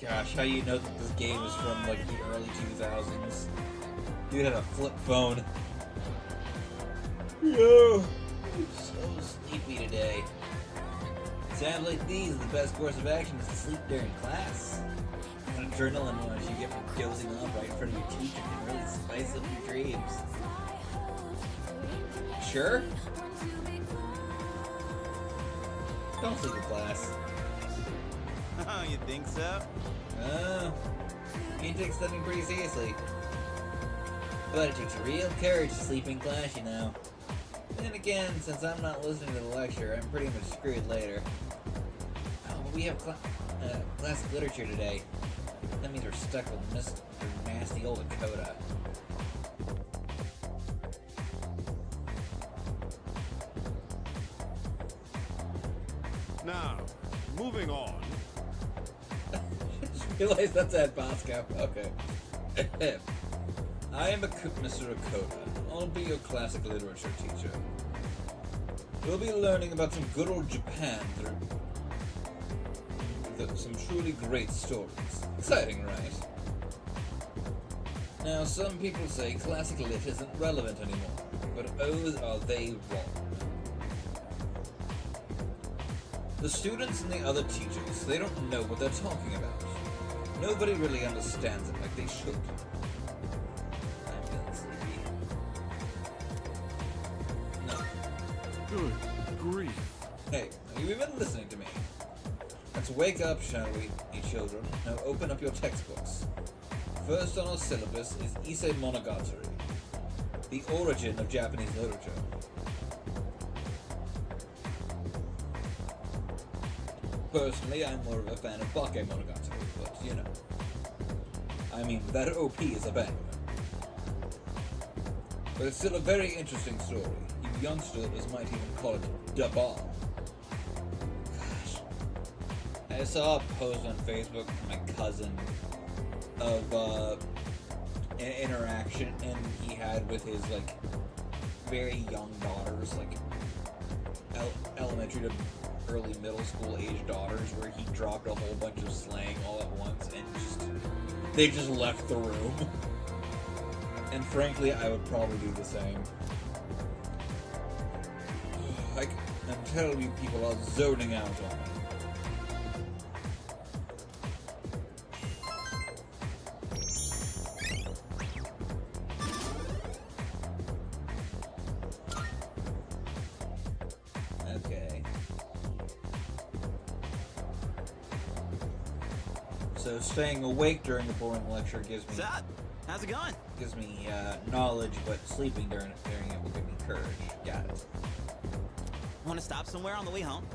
S1: Gosh, how you know that this game is from like the early 2000s? Dude had a flip phone. Yo, I'm so sleepy today. Sounds like these, the best course of action is to sleep during class. An adrenaline rush you get from dozing off right in front of your teacher can really spice up your dreams. Sure? Don't sleep in class.
S21: Oh, you think so?
S1: He takes studying pretty seriously. But it takes real courage to sleep in class, you know. Then again, since I'm not listening to the lecture, I'm pretty much screwed later. Oh, but we have classic literature today. That means we're stuck with Mr. Nasty Old Dakota.
S9: Now, moving on.
S1: Realize that's at Bosco. Okay. I am Mr. Dakota. I'll be your classic literature teacher. We'll be learning about some good old Japan through some truly great stories. Exciting, right? Now, some people say classic lit isn't relevant anymore, but oh, are they wrong. The students and the other teachers, they don't know what they're talking about. Nobody really understands it like they should.
S9: Good grief.
S1: Hey, have you even listening to me? Let's wake up, shall we, you children? Now open up your textbooks. First on our syllabus is Issei Monogatari, the origin of Japanese literature. Personally, I'm more of a fan of Bake Monogatari, but you know. I mean, that OP is a banger. But it's still a very interesting story. You youngsters might even call it da bomb. Gosh. I saw a post on Facebook from my cousin of an interaction he had with his like very young daughters, like elementary to early middle school age daughters, where he dropped a whole bunch of slang all at once and they just left the room. And frankly, I would probably do the same. I'm telling you, people are zoning out on me. Okay. So staying awake during a boring lecture gives me...
S21: What's up? How's it going?
S1: Gives me knowledge, but sleeping during it will give me courage. Got it.
S21: Want to stop somewhere on the way home?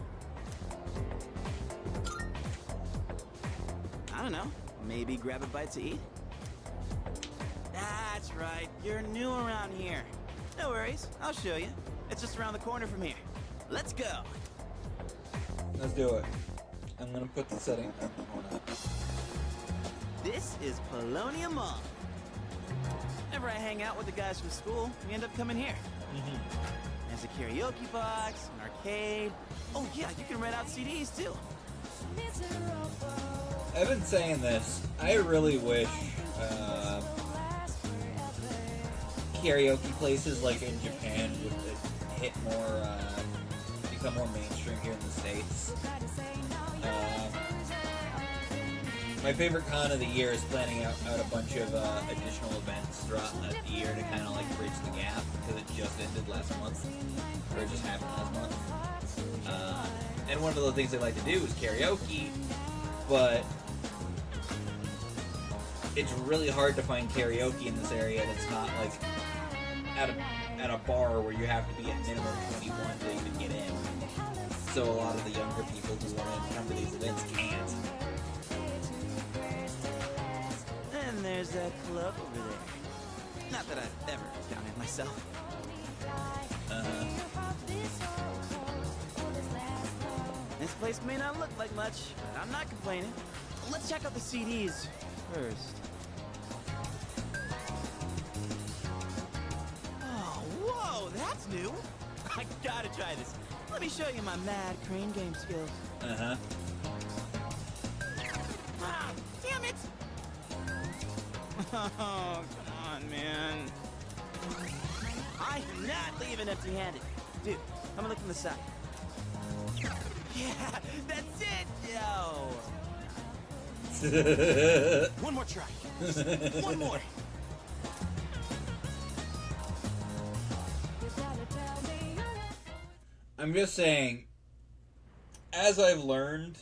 S21: I don't know. Maybe grab a bite to eat? That's right. You're new around here. No worries. I'll show you. It's just around the corner from here. Let's go.
S1: Let's do it. I'm gonna put the setting on.
S21: This is Polonia Mall. Whenever I hang out with the guys from school, we end up coming here. There's a karaoke box, an arcade. Oh yeah, you can rent out CDs too.
S1: I've been saying this. I really wish karaoke places like in Japan would hit more, become more mainstream here in the States. My favorite con of the year is planning out a bunch of additional events throughout the year to kind of like bridge the gap, because it just ended last month, or it just happened last month. And one of the things they like to do is karaoke, but it's really hard to find karaoke in this area that's not like at a bar where you have to be at minimum 21 to even get in. So a lot of the younger people who want to come to these events can't.
S21: And there's that club over there. Not that I've ever counted myself. This place may not look like much, but I'm not complaining. Let's check out the CDs first. Oh, whoa, that's new. I gotta try this. Let me show you my mad crane game skills. Ah, damn it! Oh, come on, man. I am not leaving empty-handed. Dude, I'm gonna look from the side. Yeah, that's it, yo! One more try. One more.
S1: I'm just saying, as I've learned,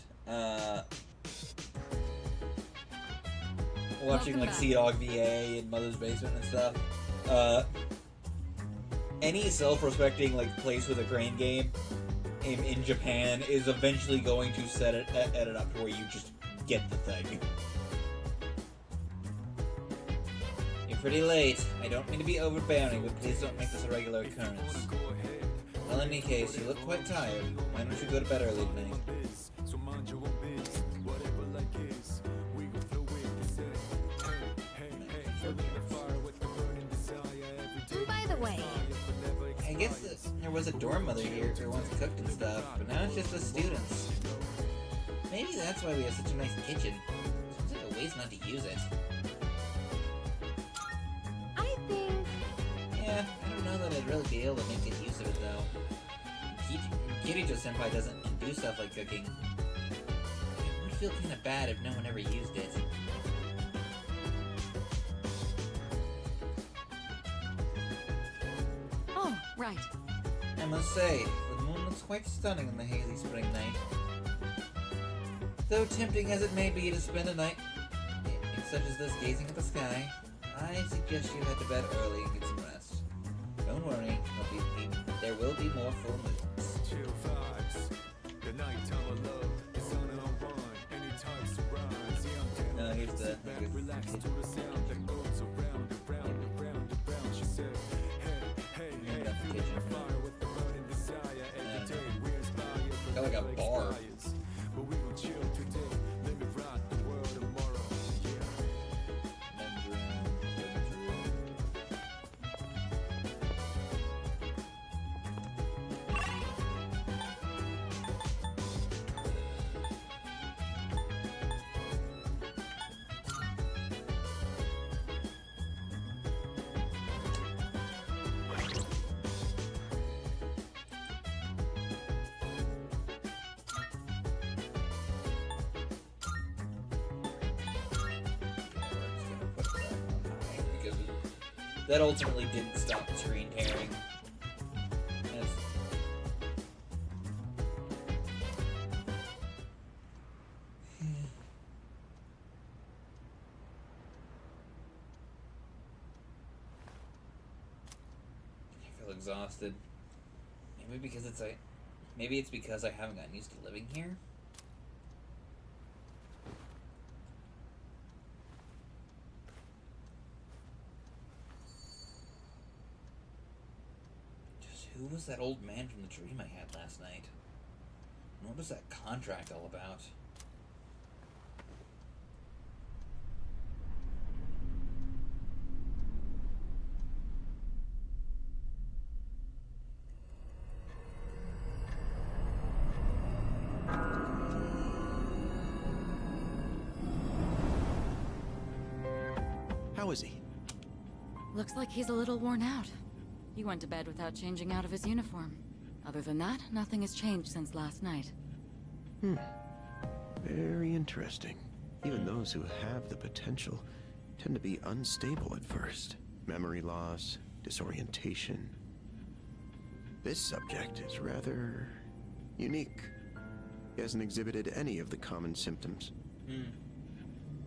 S1: watching like Sea Dog VA and Mother's Basement and stuff, any self-respecting like place with a crane game in Japan is eventually going to set it up to where you just get the thing. You're pretty late. I don't mean to be overbearing, but please don't make this a regular occurrence. Well, in any case, you look quite tired. Why don't you go to bed early tonight?
S2: By the way,
S1: I guess there was a dorm mother here who once cooked and stuff, but now it's just the students. Maybe that's why we have such a nice kitchen. Seems like a waste not to use it.
S2: I think...
S1: Yeah, I don't know that I'd really be able to make good use of it, though. Kirijo-senpai doesn't do stuff like cooking. It would feel kinda bad if no one ever used it.
S5: Oh, right.
S1: I must say, was quite stunning on the hazy spring night. Though tempting as it may be to spend a night such as this gazing at the sky, I suggest you head to bed early and get some rest. Don't worry, there will be more full moons.
S15: Chill vibes. The nighttime of love is one-on-one. Any types of rhymes. Yeah, I'm down.
S1: Here's the...
S15: Relax to the sound that goes around, around, around, around. She said, hey, hey, hey, feeling the fire with the burning desire. Every day we inspire.
S1: Got like a bar.
S15: But we will chill today. Let me rock the world tomorrow.
S1: That ultimately didn't stop the screen tearing. I feel exhausted. Maybe it's because I haven't gotten used to living here. Who was that old man from the dream I had last night? And what was that contract all about?
S18: How is he?
S5: Looks like he's a little worn out. He went to bed without changing out of his uniform. Other than that, nothing has changed since last night.
S18: Very interesting. Even those who have the potential tend to be unstable at first. Memory loss, disorientation. This subject is rather unique. He hasn't exhibited any of the common symptoms.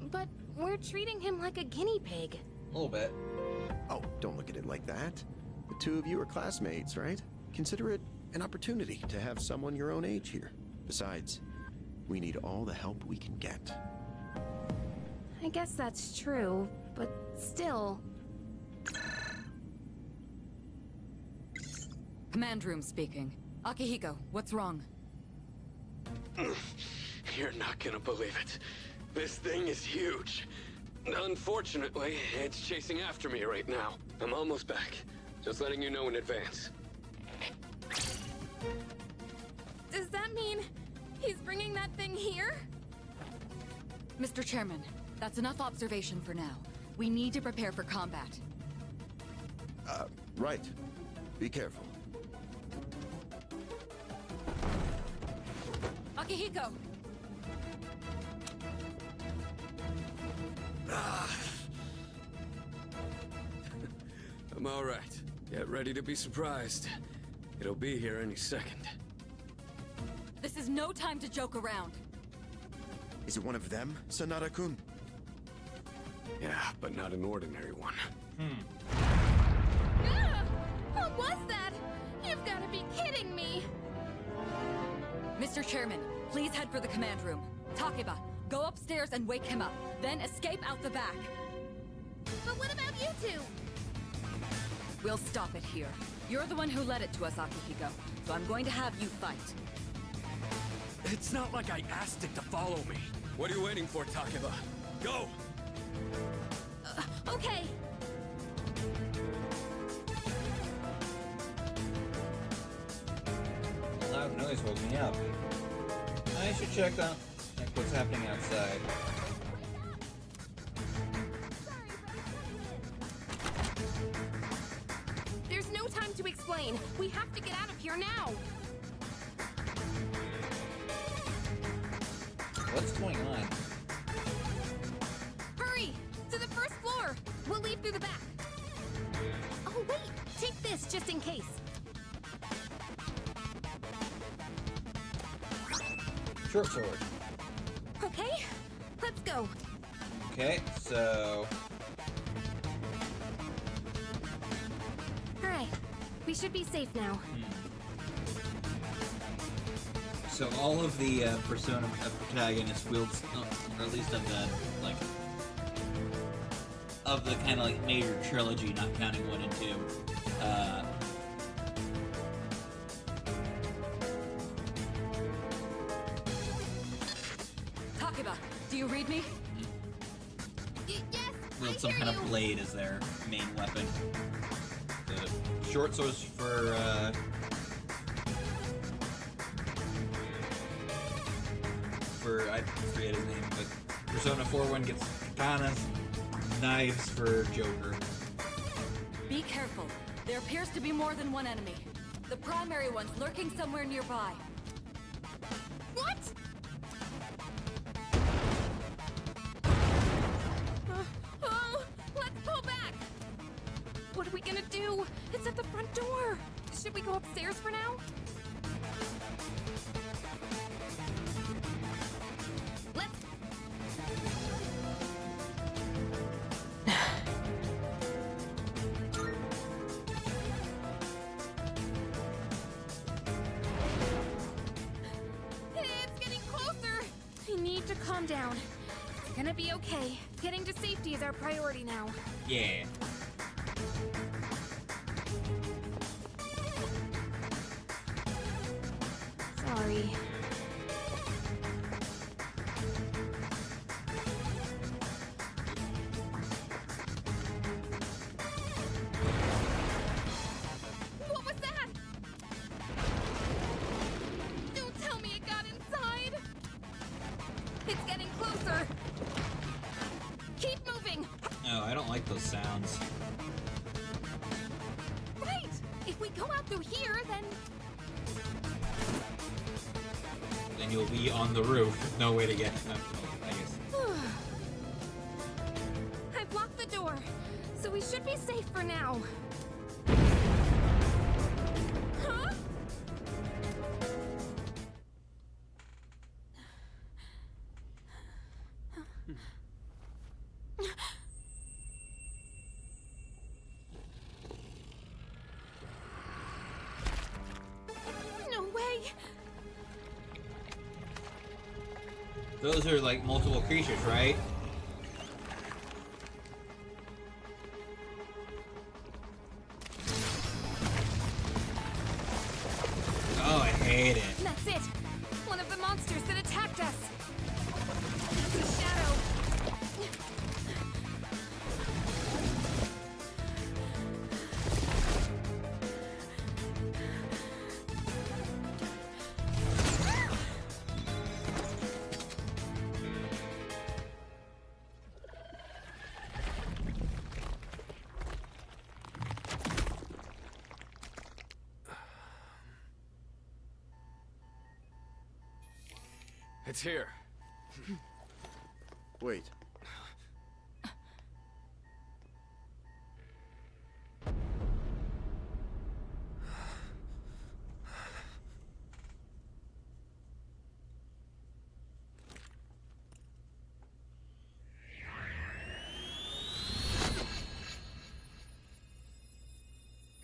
S2: But we're treating him like a guinea pig.
S1: A little bit.
S18: Oh, don't look at it like that. The two of you are classmates, right? Consider it an opportunity to have someone your own age here. Besides, we need all the help we can get.
S2: I guess that's true, but still...
S5: Command room speaking. Akihiko, what's wrong?
S16: You're not gonna believe it. This thing is huge. Unfortunately, it's chasing after me right now. I'm almost back. Just letting you know in advance.
S2: Does that mean he's bringing that thing here?
S5: Mr. Chairman, that's enough observation for now. We need to prepare for combat.
S18: Right. Be careful.
S5: Akihiko!
S16: I'm all right. Get ready to be surprised. It'll be here any second.
S5: This is no time to joke around.
S18: Is it one of them, Sanada-kun?
S16: Yeah, but not an ordinary one.
S2: What was that? You've got to be kidding me!
S5: Mr. Chairman, please head for the command room. Takeba, go upstairs and wake him up. Then escape out the back.
S2: But what about you two?
S5: We'll stop it here. You're the one who led it to us, Akihiko. So I'm going to have you fight.
S16: It's not like I asked it to follow me. What are you waiting for, Takeba? Go!
S2: Okay.
S1: A loud noise woke me up. I should check what's happening outside.
S2: There's no time to explain. We have to get out of here now.
S1: What's going on?
S2: Hurry! To the first floor! We'll leave through the back. Oh, wait! Take this just in case.
S1: short sword.
S2: Okay, let's go.
S1: Okay, so
S2: Alright, we should be safe now.
S1: So all of the Persona protagonists wields, or at least of the kind of like major trilogy, not counting 1 and 2.
S5: Takeba, do you read me?
S2: Yes.
S1: Wield some kind of blade as their main weapon. The short swords for I forget his name, but Persona 4 one gets katanas, knives for Joker.
S5: Be careful. There appears to be more than one enemy. The primary one's lurking somewhere nearby.
S2: What? Oh, let's pull back. What are we gonna do? It's at the front door. Should we go upstairs for now? Calm down. It's gonna be okay. Getting to safety is our priority now.
S1: Yeah.
S2: Sorry. What was that? Don't tell me it got inside. It's getting closer. Keep moving.
S1: Oh, I don't like those sounds.
S2: Right. If we go out through here, then
S1: You'll be on the roof with no way to get I guess.
S2: I've locked the door, so we should be safe for now. Huh? No way.
S1: Those are like multiple creatures, right? Oh, I hate it.
S2: That's it. One of the monsters that attacked us. It's a shadow.
S6: It's here.
S18: Wait.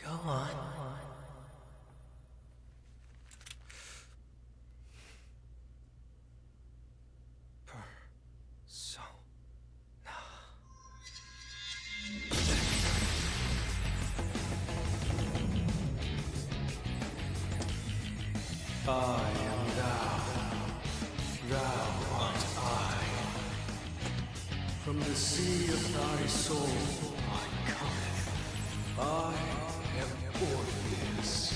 S13: Go on.
S15: I am thou. Thou art I. From the sea of thy soul I come. I am Orpheus,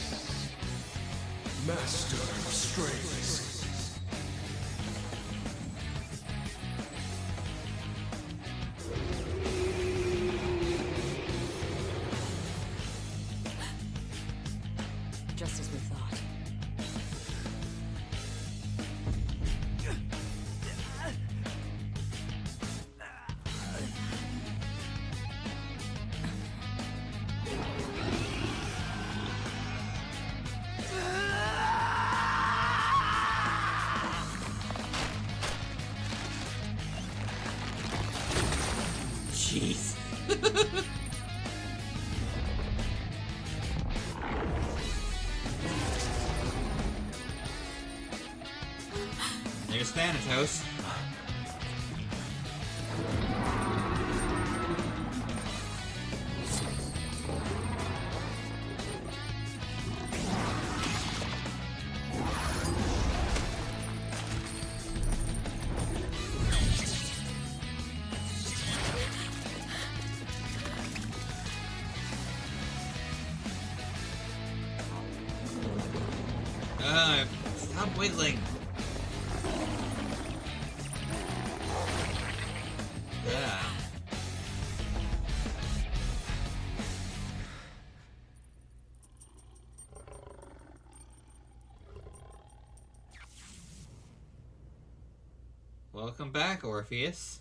S15: master of strings.
S5: Just as we thought.
S14: jeez. There's Thanatos. Stop whittling. Yeah. Welcome back, Orpheus.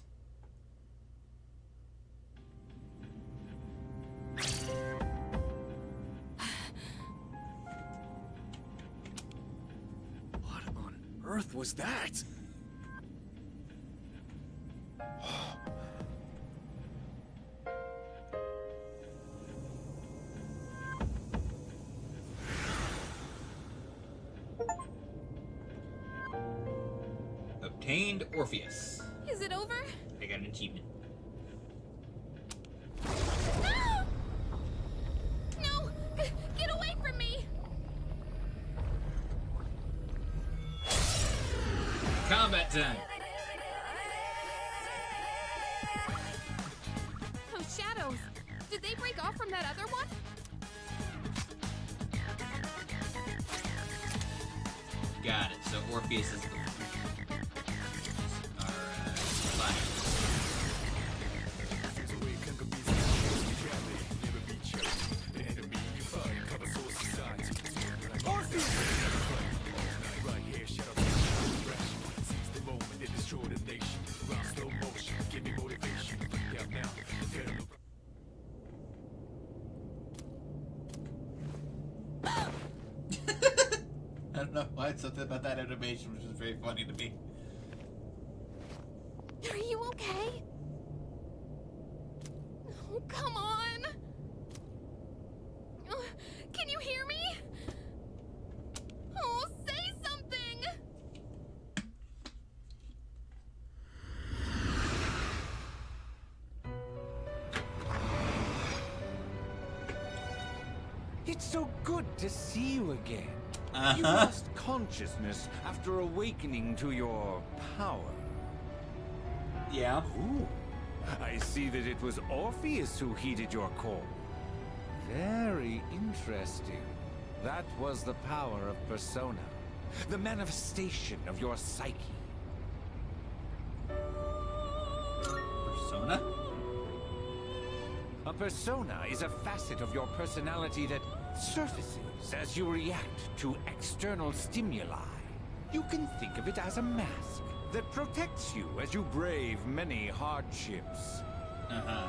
S6: What on earth was that?
S14: Obtained Orpheus.
S2: Is it over?
S14: I got an achievement.
S2: No! No! Get away from me!
S14: Combat time.
S2: Those shadows. Did they break off from that other one?
S14: Got it. So Orpheus is the fire. I don't know why something about that animation was just very funny to me.
S2: Are you okay? Oh, come on! Can you hear me? Oh, say something!
S20: It's so good to see you again.
S14: Uh-huh.
S20: You lost consciousness after awakening to your power.
S14: Yeah.
S20: Ooh. I see that it was Orpheus who heeded your call. Very interesting. That was the power of persona. The manifestation of your psyche.
S14: Persona?
S20: A persona is a facet of your personality that surfaces as you react to external stimuli. You can think of it as a mask that protects you as you brave many hardships.
S14: Uh-huh.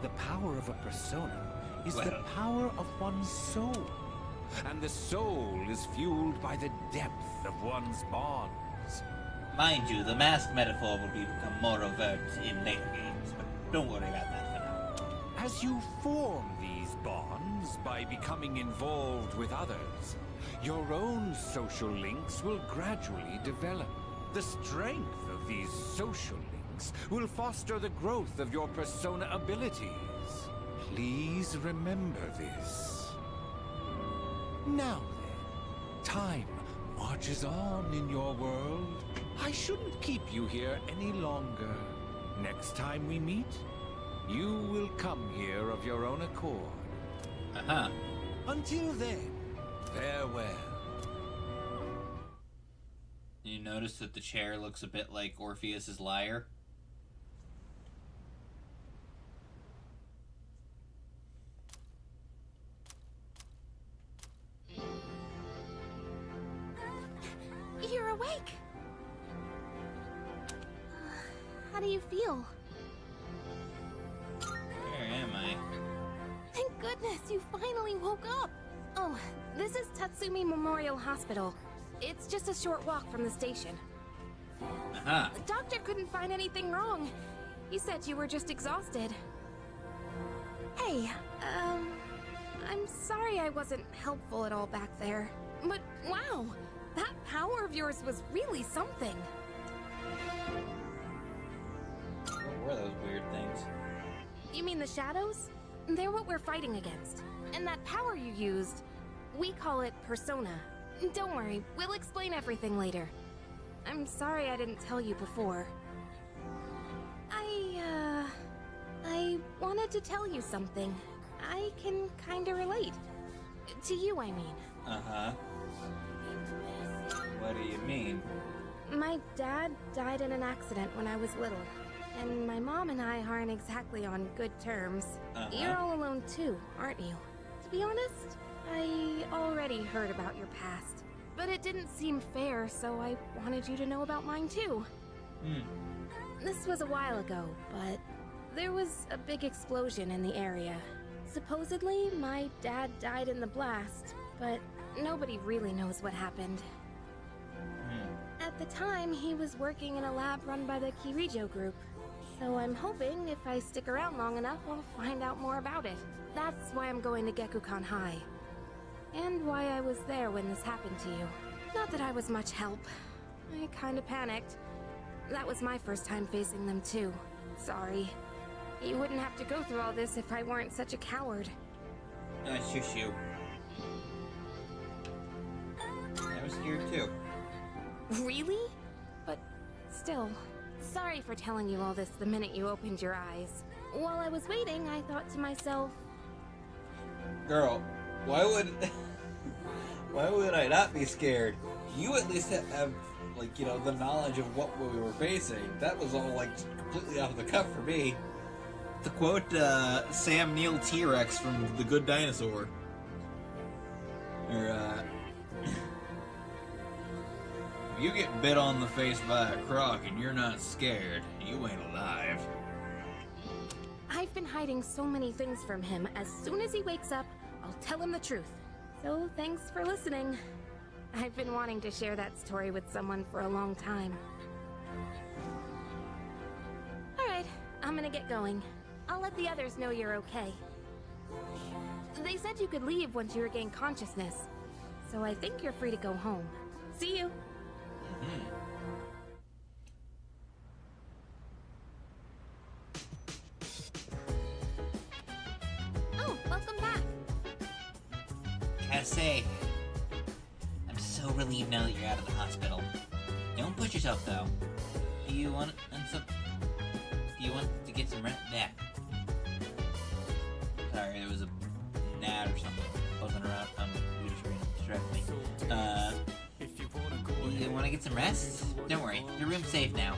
S20: The power of a persona is the power of one's soul. And the soul is fueled by the depth of one's bonds.
S14: Mind you, the mask metaphor will become more overt in later games, but don't worry about that for now.
S20: As you form these bonds by becoming involved with others, your own social links will gradually develop. The strength of these social links will foster the growth of your persona abilities. Please remember this. Now then, time marches on in your world. I shouldn't keep you here any longer. Next time we meet, you will come here of your own accord.
S14: Uh-huh.
S20: Until then, farewell.
S14: You notice that the chair looks a bit like Orpheus's lyre?
S2: You're awake. How do you feel?
S14: Where am I?
S2: Thank goodness you finally woke up! Oh, this is Tatsumi Memorial Hospital. It's just a short walk from the station.
S14: Uh-huh.
S2: The doctor couldn't find anything wrong. He said you were just exhausted. Hey, I'm sorry I wasn't helpful at all back there. But wow, that power of yours was really something.
S14: What were those weird things?
S2: You mean the shadows? They're what we're fighting against. And that power you used, we call it persona. Don't worry, we'll explain everything later. I'm sorry I didn't tell you before. I wanted to tell you something. I can kinda relate. To you, I mean.
S14: Uh-huh. What do you mean?
S2: My dad died in an accident when I was little. And my mom and I aren't exactly on good terms. You're all alone too, aren't you? To be honest, I already heard about your past. But it didn't seem fair, so I wanted you to know about mine too. This was a while ago, but there was a big explosion in the area. Supposedly, my dad died in the blast, but nobody really knows what happened. At the time, he was working in a lab run by the Kirijo group. So I'm hoping if I stick around long enough, I'll find out more about it. That's why I'm going to Gekukan High. And why I was there when this happened to you. Not that I was much help. I kinda panicked. That was my first time facing them too. Sorry. You wouldn't have to go through all this if I weren't such a coward.
S14: Shush you. I was scared too.
S2: Really? But still, sorry for telling you all this the minute you opened your eyes. While I was waiting, I thought to myself...
S14: Girl, why would I not be scared? You at least have, like, you know, the knowledge of what we were facing. That was all, like, completely off the cuff for me. To quote Sam Neill T-Rex from The Good Dinosaur. Or, if you get bit on the face by a croc and you're not scared, you ain't alive.
S2: I've been hiding so many things from him. As soon as he wakes up, I'll tell him the truth. So thanks for listening. I've been wanting to share that story with someone for a long time. Alright, I'm gonna get going. I'll let the others know you're okay. They said you could leave once you regain consciousness. So I think you're free to go home. See you! Oh, welcome back!
S14: Gotta say, I'm so relieved now that you're out of the hospital. Don't push yourself, though. Do you want to get some rest? Yeah. Sorry, there was a gnat or something buzzing around on the computer screen. Distracted me. You want to get some rest? Don't worry, your room's safe now.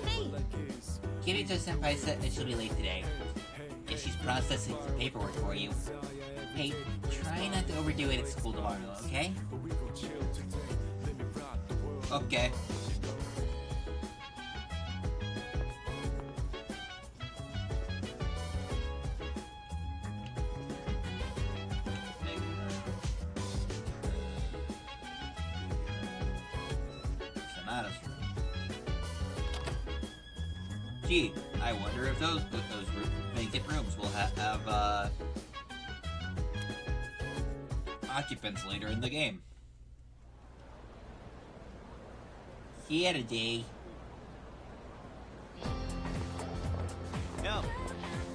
S2: Hey!
S14: Kirito-senpai said that she'll be late today. If she's processing some paperwork for you. Hey, try not to overdo it at school tomorrow, okay? Okay. Gee, I wonder if those vacant rooms will have occupants later in the game. Here today.
S21: Yo.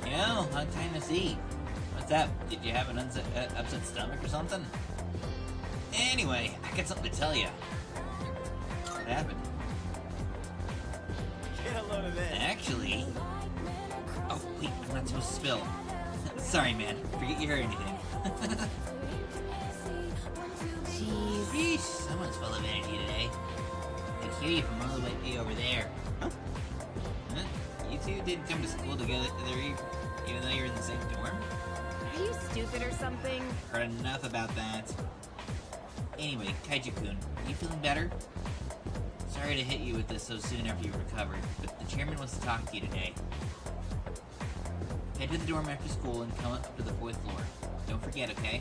S14: Yo, long time to see. What's up? Did you have an upset stomach or something? Anyway, I got something to tell you. What happened?
S21: Get a load of this.
S14: Actually... Oh, wait, I'm not supposed to spill. Sorry, man. Forget you heard anything. Jeez. Someone's full of energy today. I can hear you from all the way over there. Huh? You two didn't come to school together, even though you're in the same dorm?
S2: Are you stupid or something?
S14: Heard enough about that. Anyway, Kaiju-kun, you feeling better? Sorry to hit you with this so soon after you recovered, but the chairman wants to talk to you today. Head to the dorm after school and come up to the 4th floor. Don't forget, okay?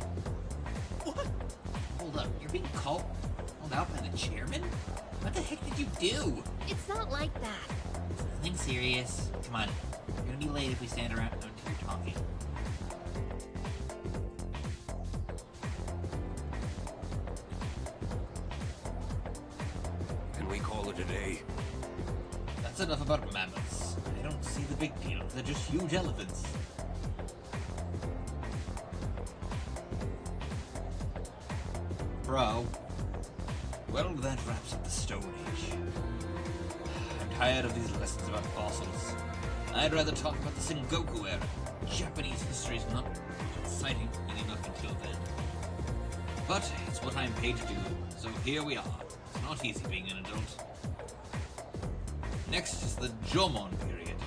S21: What?
S14: Hold up, you're being called out by the chairman? What the heck did you do?
S2: It's not like that.
S14: It's nothing serious. Come on, you're gonna be late if we stand around until you're talking.
S9: Can we call it a day?
S1: That's enough about mammoths. I don't see the big deal. They're just huge elephants. Bro. Well, that wraps up the Stone Age. I'm tired of these lessons about fossils. I'd rather talk about the Sengoku era. Japanese history's not exciting enough until then. But it's what I'm paid to do, so here we are. It's not easy being an adult. Next is the Jomon period.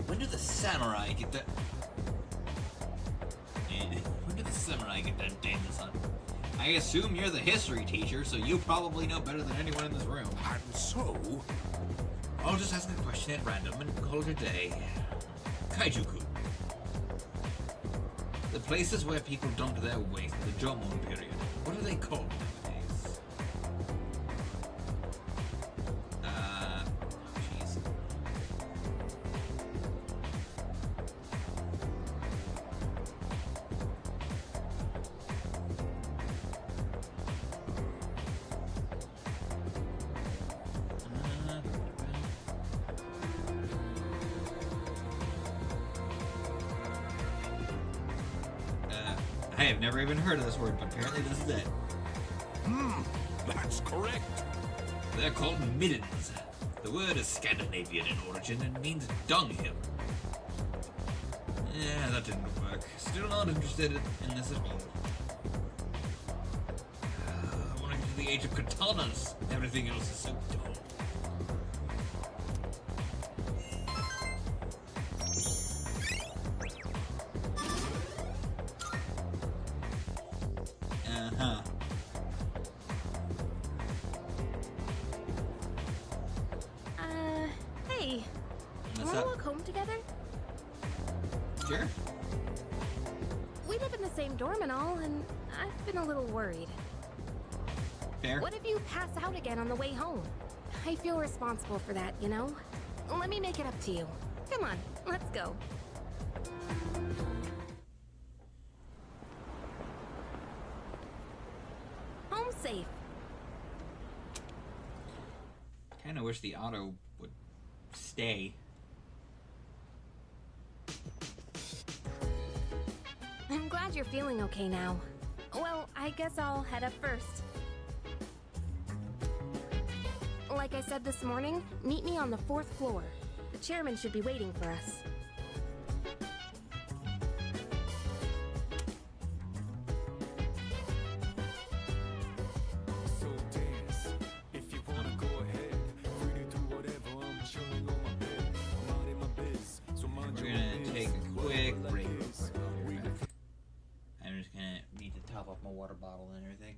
S1: When do the samurai get their... When do the samurai get their danger-son? I assume you're the history teacher, so you probably know better than anyone in this room.
S9: And so?
S1: I'll just ask a question at random and call it a day. Kaijuku. The places where people dump their waste in the Jomon period. What are they called nowadays? Jeez. I have never even heard of this word, but apparently this is it.
S9: That's correct.
S1: They're called middens. The word is Scandinavian in origin and means dunghill. Yeah, that didn't work. Still not interested in this at all. I want to get to the age of katanas. Everything else is so dull. Uh-huh.
S2: Hey.
S1: What's
S2: Wanna
S1: up?
S2: walk home together?
S1: Sure.
S2: We live in the same dorm and all, and I've been a little worried.
S1: Fair.
S2: What if you pass out again on the way home? I feel responsible for that, you know? Let me make it up to you. Come on, let's go. Home safe.
S1: Kinda wish the auto would stay.
S2: I'm glad you're feeling okay now. Well, I guess I'll head up first. Like I said this morning, meet me on the 4th floor. The chairman should be waiting for us.
S15: So dance, if you wanna go ahead. Free to do whatever, I'm chilling on my bed. I'm out in my biz, so mind
S1: We're
S15: your
S1: gonna
S15: own
S1: take
S15: biz.
S1: a quick
S15: Whatever
S1: break.
S15: life is.
S1: I'm just gonna need to top off my water bottle and everything.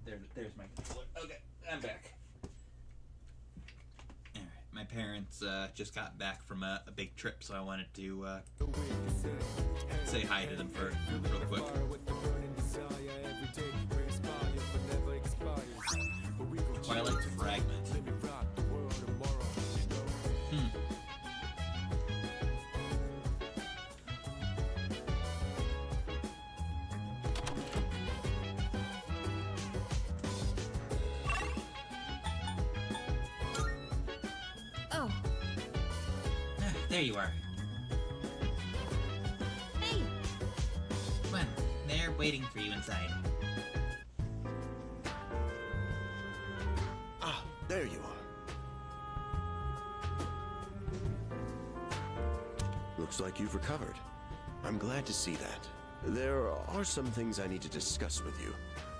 S1: There's my controller. Okay, I'm back. Alright, my parents just got back from a big trip, so I wanted to say hi to them for real quick. Twilight's Fragment.
S2: Oh.
S14: There you are.
S2: Hey.
S14: Come on, they're waiting for you inside.
S18: Ah, there you are. Looks like you've recovered. I'm glad to see that. There are some things I need to discuss with you.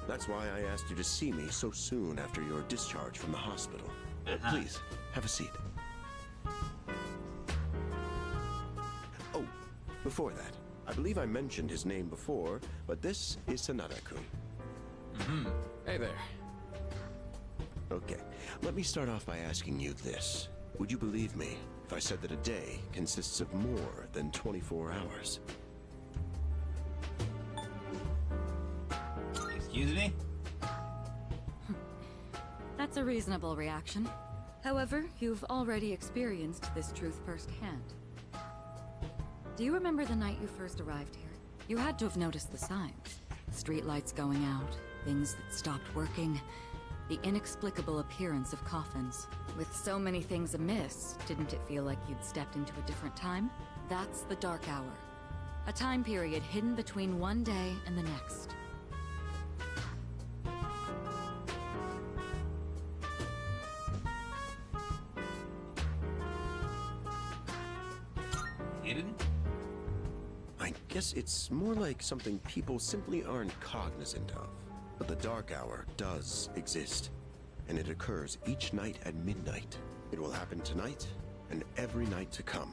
S18: That's why I asked you to see me so soon after your discharge from the hospital. Please, have a seat. Oh, before that, I believe I mentioned his name before, but this is Sanada-kun.
S6: Hey there.
S18: Okay, let me start off by asking you this. Would you believe me if I said that a day consists of more than 24 hours?
S14: Excuse me?
S5: That's a reasonable reaction. However, you've already experienced this truth firsthand. Do you remember the night you first arrived here? You had to have noticed the signs. Streetlights going out, things that stopped working, the inexplicable appearance of coffins. With so many things amiss, didn't it feel like you'd stepped into a different time? That's the Dark Hour. A time period hidden between one day and the next.
S1: Hidden?
S18: I guess it's more like something people simply aren't cognizant of. But the Dark Hour does exist, and it occurs each night at midnight. It will happen tonight, and every night to come.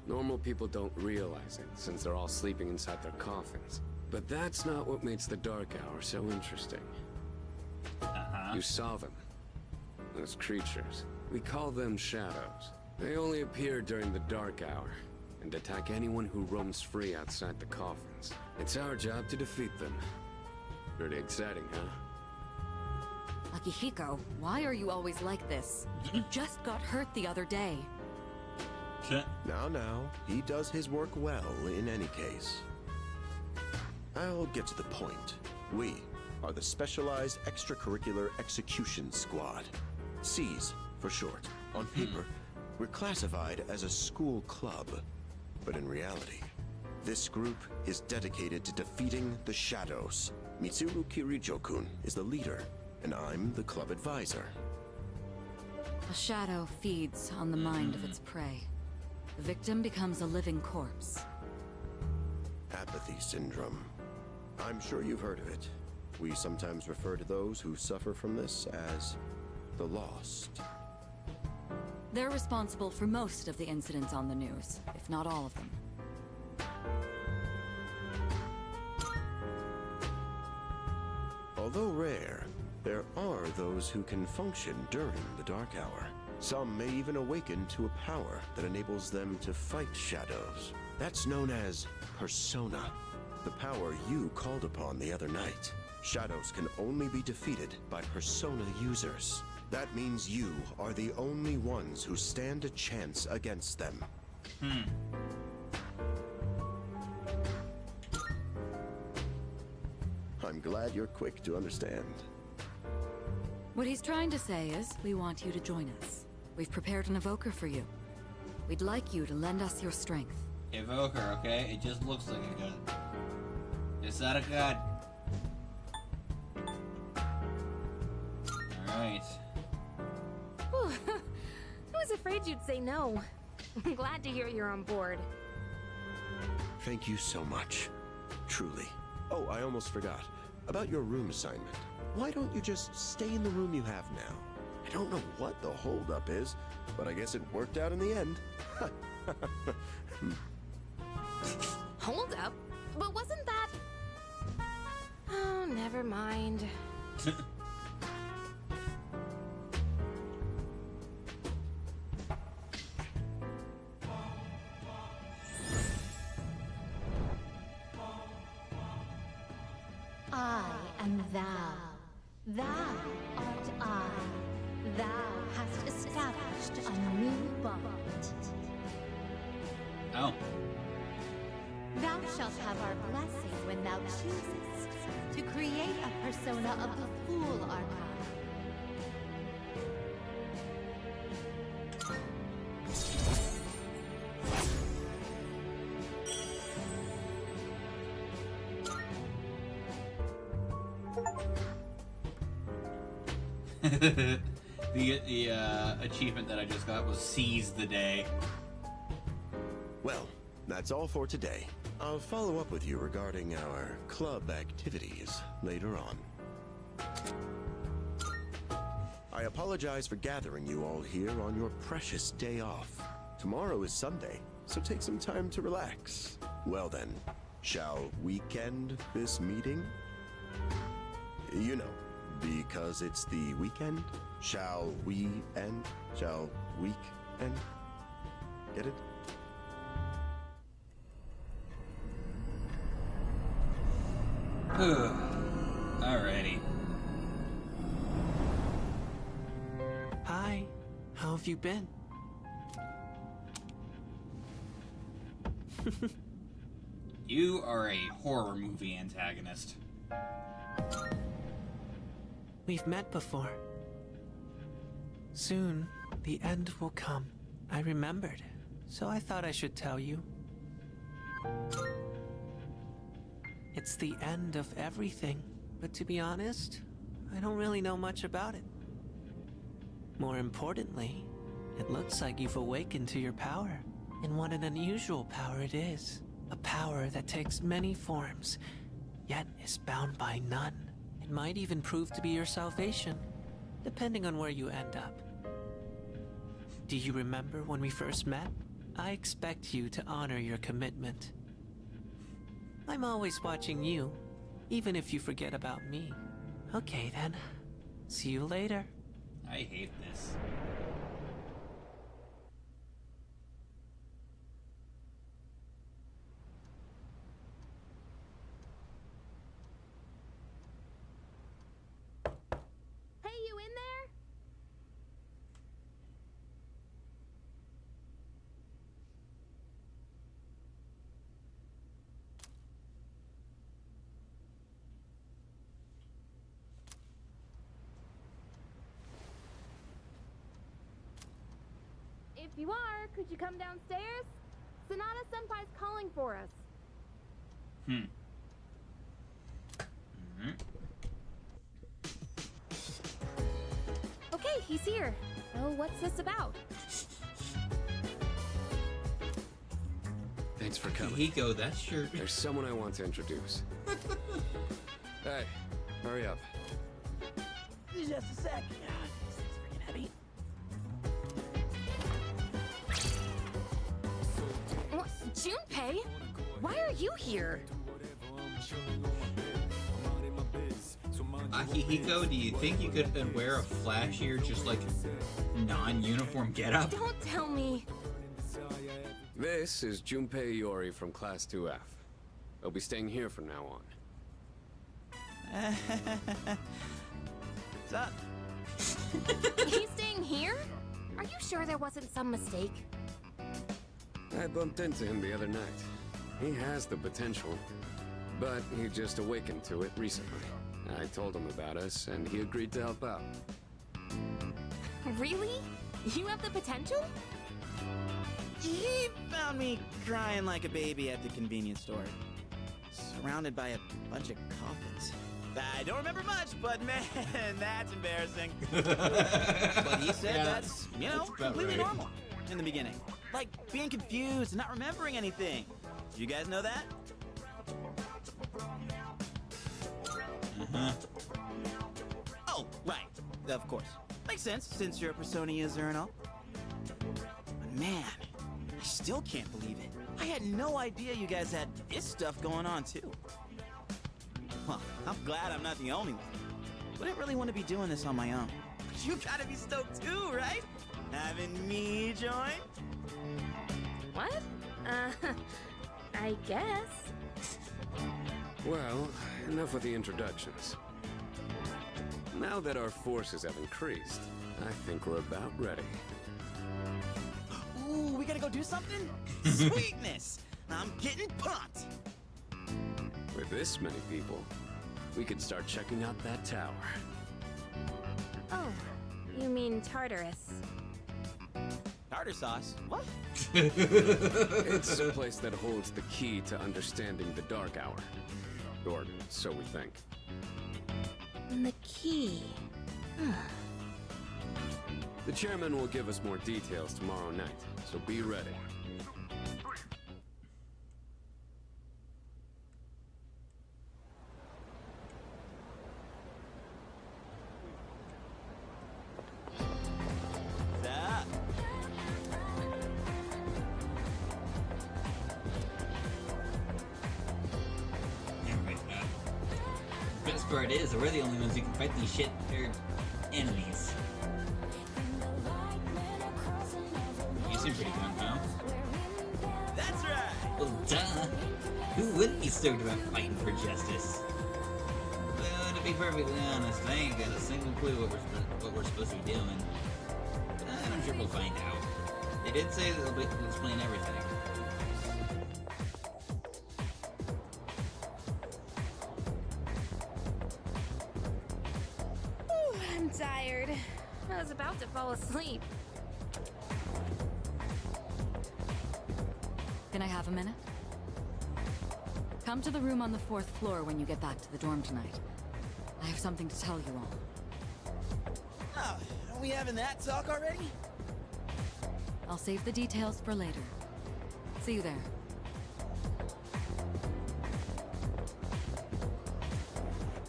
S4: Normal people don't realize it, since they're all sleeping inside their coffins. But that's not what makes the Dark Hour so interesting. You saw them. Those creatures. We call them shadows. They only appear during the Dark Hour, and attack anyone who roams free outside the coffins. It's our job to defeat them. Pretty exciting, huh?
S5: Akihiko, why are you always like this? You just got hurt the other day.
S18: Now, he does his work well in any case. I'll get to the point. We are the Specialized Extracurricular Execution Squad. SEAS, for short. On paper, we're classified as a school club. But in reality, this group is dedicated to defeating the shadows. Mitsuru Kirijo-kun is the leader, and I'm the club advisor.
S5: A shadow feeds on the mind of its prey. The victim becomes a living corpse.
S18: Apathy syndrome. I'm sure you've heard of it. We sometimes refer to those who suffer from this as the lost.
S5: They're responsible for most of the incidents on the news, if not all of them.
S18: Although rare, there are those who can function during the Dark Hour. Some may even awaken to a power that enables them to fight shadows. That's known as persona, the power you called upon the other night. Shadows can only be defeated by persona users. That means you are the only ones who stand a chance against them. I'm glad you're quick to understand.
S5: What he's trying to say is, we want you to join us. We've prepared an evoker for you. We'd like you to lend us your strength.
S1: Evoker, okay? It just looks like a gun. It's not a gun. Alright.
S2: I was afraid you'd say no. I'm glad to hear you're on board.
S18: Thank you so much. Truly. Oh, I almost forgot. About your room assignment. Why don't you just stay in the room you have now? I don't know what the holdup is, but I guess it worked out in the end.
S2: Hold up? But wasn't that... Oh, never Never mind.
S17: I am thou. Thou art I. Thou hast established a new bond.
S1: Oh.
S17: Thou shalt have our blessing when thou choosest to create a persona of the Fool Archive.
S1: The achievement that I just got was seize the day.
S18: Well, that's all for today. I'll follow up with you regarding our club activities later on. I apologize for gathering you all here on your precious day off. Tomorrow is Sunday, so take some time to relax. Well then, shall weekend this meeting? You know, because it's the weekend. Shall we end? Shall week end? Get it?
S1: Alrighty.
S6: Hi, how have you been?
S1: You are a horror movie antagonist.
S6: We've met before. Soon, the end will come. I remembered, so I thought I should tell you. It's the end of everything, but to be honest, I don't really know much about it. More importantly, it looks like you've awakened to your power. And what an unusual power it is. A power that takes many forms, yet is bound by none. It might even prove to be your salvation, depending on where you end up. Do you remember when we first met? I expect you to honor your commitment. I'm always watching you, even if you forget about me. Okay then, see you later.
S1: I hate this.
S2: Hey, you in there? If you are, could you come downstairs? Sonata-senpai's calling for us. Okay, he's here. Oh, what's this about?
S4: Thanks for coming.
S1: Hiko, that's your...
S4: There's someone I want to introduce. Hey, hurry up.
S21: Just a sec. This thing's freaking heavy.
S2: What? Junpei? Why are you here?
S1: Akihiko, do you think you could wear a flashier, just like, non-uniform getup?
S2: Don't tell me.
S4: This is Junpei Iori from Class 2F. I'll be staying here from now on.
S21: What's up?
S2: He's staying here? Are you sure there wasn't some mistake?
S4: I bumped into him the other night. He has the potential, but he just awakened to it recently. I told him about us, and he agreed to help out.
S2: Really? You have the potential?
S21: He found me crying like a baby at the convenience store, surrounded by a bunch of coffins. I don't remember much, but man, that's embarrassing. But he said that's, you know, completely normal in the beginning. Like being confused and not remembering anything. Do you guys know that? Oh, right. Of course. Makes sense, since you're a Persona user and all. But man, I still can't believe it. I had no idea you guys had this stuff going on, too. Well, I'm glad I'm not the only one. Wouldn't really want to be doing this on my own. But you gotta be stoked too, right? Having me join?
S2: What? I guess.
S4: Well, enough with the introductions. Now that our forces have increased, I think we're about ready.
S21: Ooh, we gotta go do something? Sweetness! I'm getting pumped!
S4: With this many people, we could start checking out that tower.
S2: Oh, you mean Tartarus.
S21: Tartar sauce? What?
S4: It's a place that holds the key to understanding the Dark Hour. Or so we think.
S2: The key.
S4: The chairman will give us more details tomorrow night, so be ready.
S14: Best part is, we're the only ones who can fight these shit enemies. You seem pretty gung ho.
S21: That's right!
S14: Well, duh! Who wouldn't be stoked about fighting for justice? Well, to be perfectly honest, I ain't got a single clue what we're supposed to be doing. But I'm sure we'll find out. They did say that they'll explain everything.
S2: I'm tired. I was about to fall asleep.
S5: Can I have a minute? Come to the room on the 4th floor when you get back to the dorm tonight. I have something to tell you all.
S21: Oh, are we having that talk already?
S5: I'll save the details for later. See you there.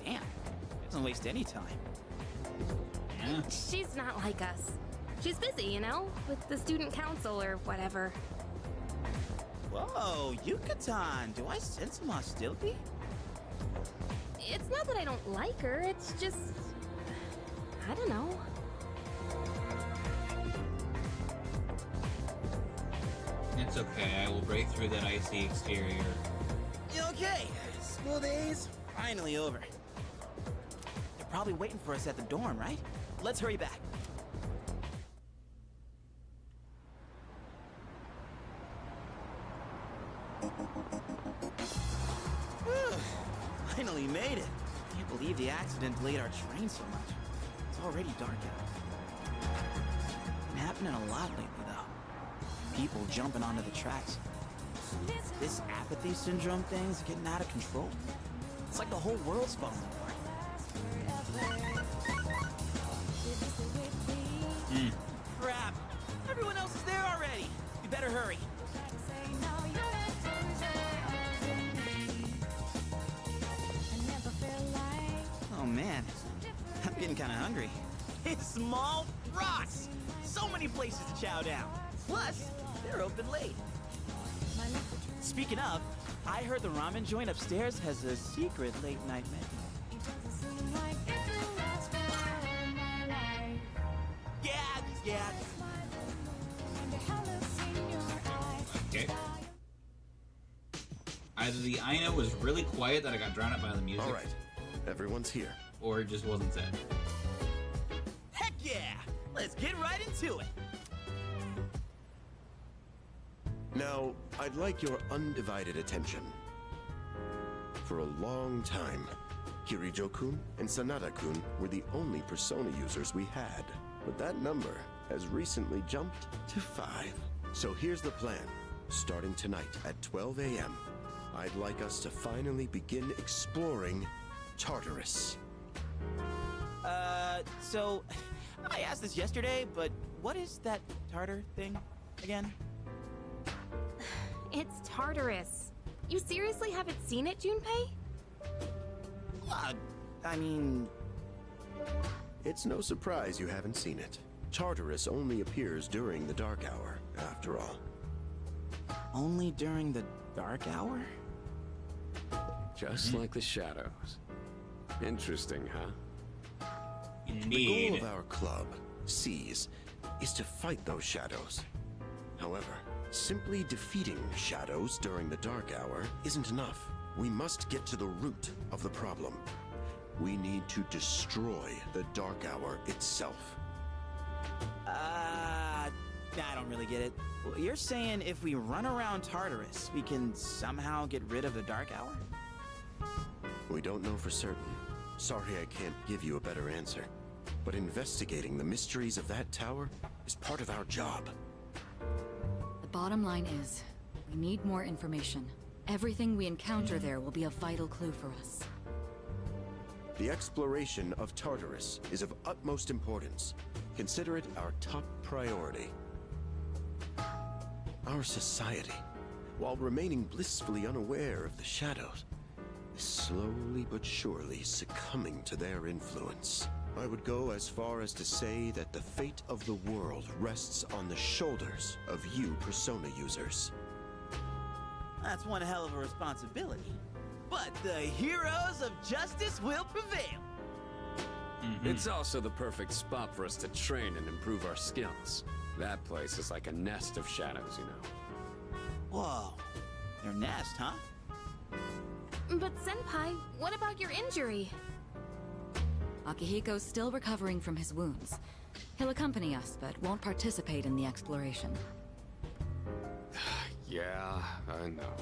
S21: Damn, doesn't waste any time.
S14: Yeah.
S2: She's not like us. She's busy, you know, with the student council or whatever.
S21: Whoa, Yucatan, do I sense some hostility?
S2: It's not that I don't like her, it's just... I don't know.
S14: It's okay, I will break through that icy exterior.
S21: Okay, school days finally over. They're probably waiting for us at the dorm, right? Let's hurry back. Finally made it. Can't believe the accident delayed our train so much. It's already dark out. Been happening a lot lately, though. People jumping onto the tracks. This apathy syndrome thing's getting out of control. It's like the whole world's falling apart. Crap! Everyone else is there already. We better hurry. Oh man, I'm getting kind of hungry. It's small rocks. So many places to chow down. Plus, they're open late. Speaking of, I heard the ramen joint upstairs has a secret late night menu. Yeah.
S14: Okay. Either the Aina was really quiet that I got drowned out by the music.
S18: Alright, everyone's here.
S14: Or it just wasn't said.
S21: Heck yeah! Let's get right into it.
S18: Now, I'd like your undivided attention. For a long time, Kirijo-kun and Sanada-kun were the only persona users we had. But that number has recently jumped to 5. So here's the plan. Starting tonight at 12 a.m., I'd like us to finally begin exploring Tartarus.
S21: So, I asked this yesterday, but what is that tartar thing again?
S2: It's Tartarus. You seriously haven't seen it, Junpei?
S21: I mean...
S18: It's no surprise you haven't seen it. Tartarus only appears during the dark hour, after all.
S21: Only during the dark hour?
S4: Just like the shadows. Interesting, huh?
S18: The goal of our club, Seas, is to fight those shadows. However, simply defeating shadows during the dark hour isn't enough. We must get to the root of the problem. We need to destroy the dark hour itself.
S21: I don't really get it. Well, you're saying if we run around Tartarus, we can somehow get rid of the dark hour?
S18: We don't know for certain. Sorry I can't give you a better answer. But investigating the mysteries of that tower is part of our job.
S5: The bottom line is, we need more information. Everything we encounter there will be a vital clue for us.
S18: The exploration of Tartarus is of utmost importance. Consider it our top priority. Our society, while remaining blissfully unaware of the shadows, is slowly but surely succumbing to their influence. I would go as far as to say that the fate of the world rests on the shoulders of you Persona users.
S21: That's one hell of a responsibility. But the heroes of justice will prevail.
S4: It's also the perfect spot for us to train and improve our skills. That place is like a nest of shadows, you know.
S21: Whoa. Their nest, huh?
S2: But Senpai, what about your injury?
S5: Akihiko's still recovering from his wounds. He'll accompany us, but won't participate in the exploration.
S4: Yeah, I know.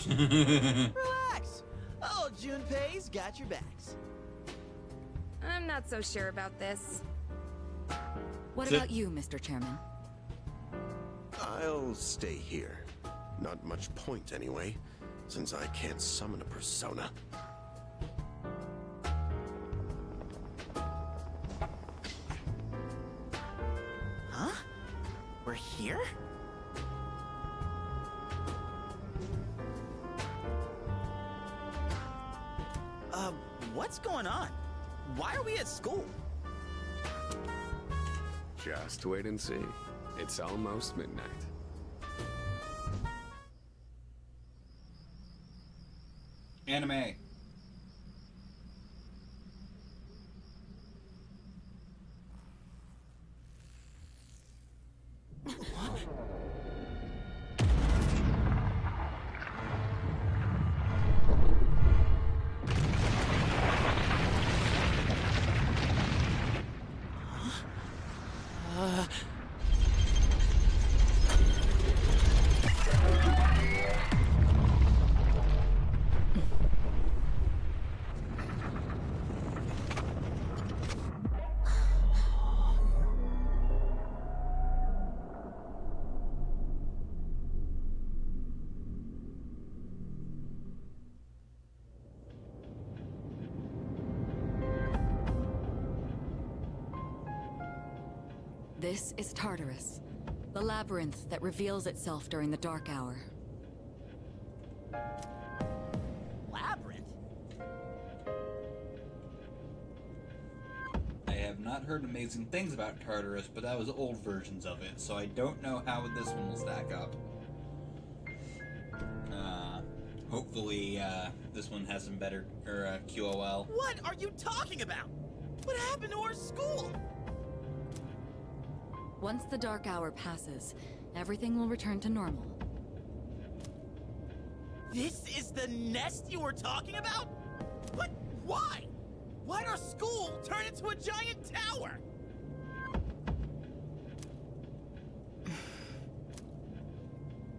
S21: Relax. Oh, Junpei's got your backs.
S2: I'm not so sure about this.
S5: What about you, Mr. Chairman?
S18: I'll stay here. Not much point anyway, since I can't summon a persona.
S21: Huh? We're here? What's going on? Why are we at school?
S4: Just wait and see. It's almost midnight.
S1: Anime.
S5: This is Tartarus, the labyrinth that reveals itself during the dark hour.
S21: Labyrinth?
S1: I have not heard amazing things about Tartarus, but that was old versions of it, so I don't know how this one will stack up. Hopefully, this one has some better, QOL.
S21: What are you talking about? What happened to our school?
S5: Once the dark hour passes, everything will return to normal.
S21: This is the nest you were talking about? But why? Why'd our school turn into a giant tower?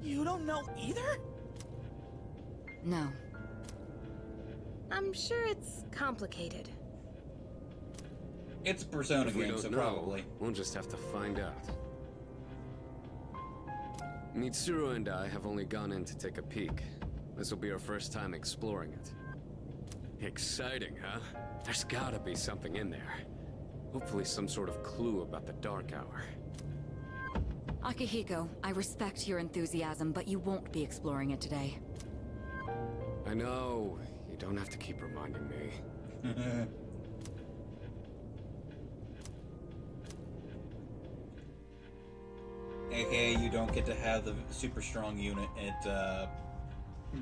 S21: You don't know either?
S5: No.
S2: I'm sure it's complicated.
S1: It's a Persona
S4: If we
S1: game,
S4: don't
S1: so
S4: know,
S1: probably.
S4: We'll just have to find out. Mitsuru and I have only gone in to take a peek. This will be our first time exploring it. Exciting, huh? There's gotta be something in there. Hopefully some sort of clue about the Dark Hour.
S5: Akihiko, I respect your enthusiasm, but you won't be exploring it today.
S4: I know. You don't have to keep reminding me.
S1: AKA, you don't get to have the super strong unit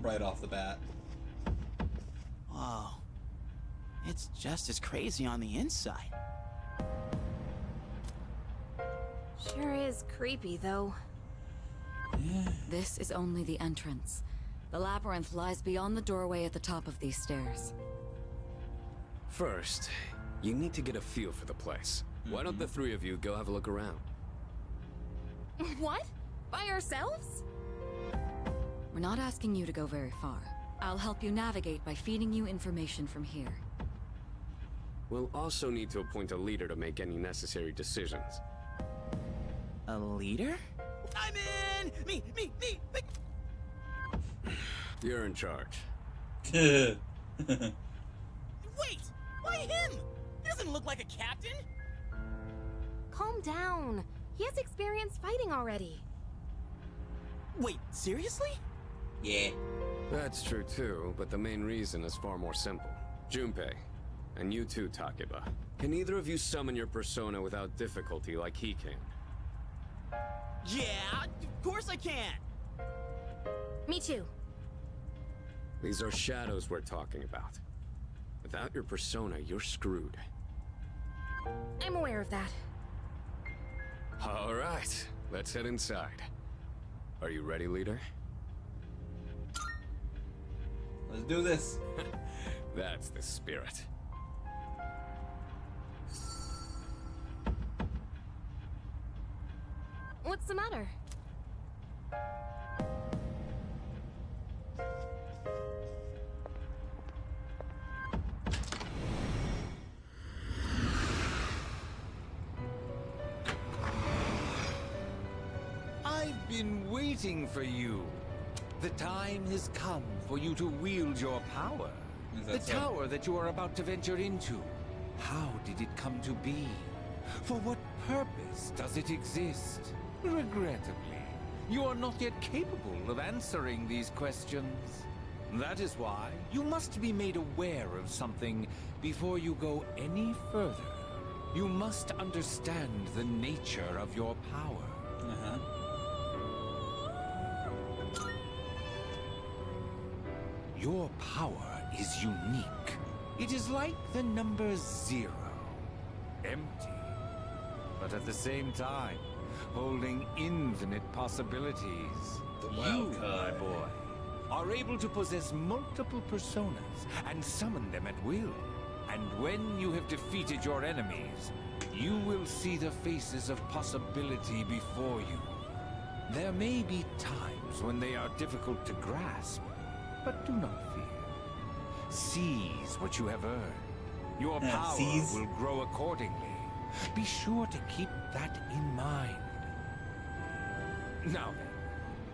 S1: right off the bat.
S21: Whoa. it's just as crazy on the inside.
S2: Sure is creepy, though.
S5: This is only the entrance. The labyrinth lies beyond the doorway at the top of these stairs.
S4: First, you need to get a feel for the place. Why don't the three of you go have a look around?
S2: What? By ourselves?
S5: We're not asking you to go very far. I'll help you navigate by feeding you information from here.
S4: We'll also need to appoint a leader to make any necessary decisions.
S21: A leader? I'm in! Me!
S4: You're in charge.
S21: Wait! Why him? He doesn't look like a captain!
S2: Calm down. He has experience fighting already.
S21: Wait, seriously?
S14: Yeah.
S4: That's true too, but the main reason is far more simple. Junpei, and you too, Takeba. Can either of you summon your persona without difficulty like he can?
S21: Yeah, of course I can!
S2: Me too.
S4: These are shadows we're talking about. Without your persona, you're screwed.
S2: I'm aware of that.
S4: All right, let's head inside. Are you ready, leader?
S1: Let's do this.
S4: That's the spirit.
S2: What's the matter?
S20: I've been waiting for you. The time has come for you to wield your power. The tower that you are about to venture into. How did it come to be? For what purpose does it exist? Regrettably, you are not yet capable of answering these questions. That is why you must be made aware of something before you go any further. You must understand the nature of your power. Your power is unique. It is like the number 0. Empty. But at the same time, holding infinite possibilities. You, my boy, are able to possess multiple personas and summon them at will. And when you have defeated your enemies, you will see the faces of possibility before you. There may be times when they are difficult to grasp, but do not fear. Seize what you have earned. Your power will grow accordingly. Be sure to keep that in mind. Now then,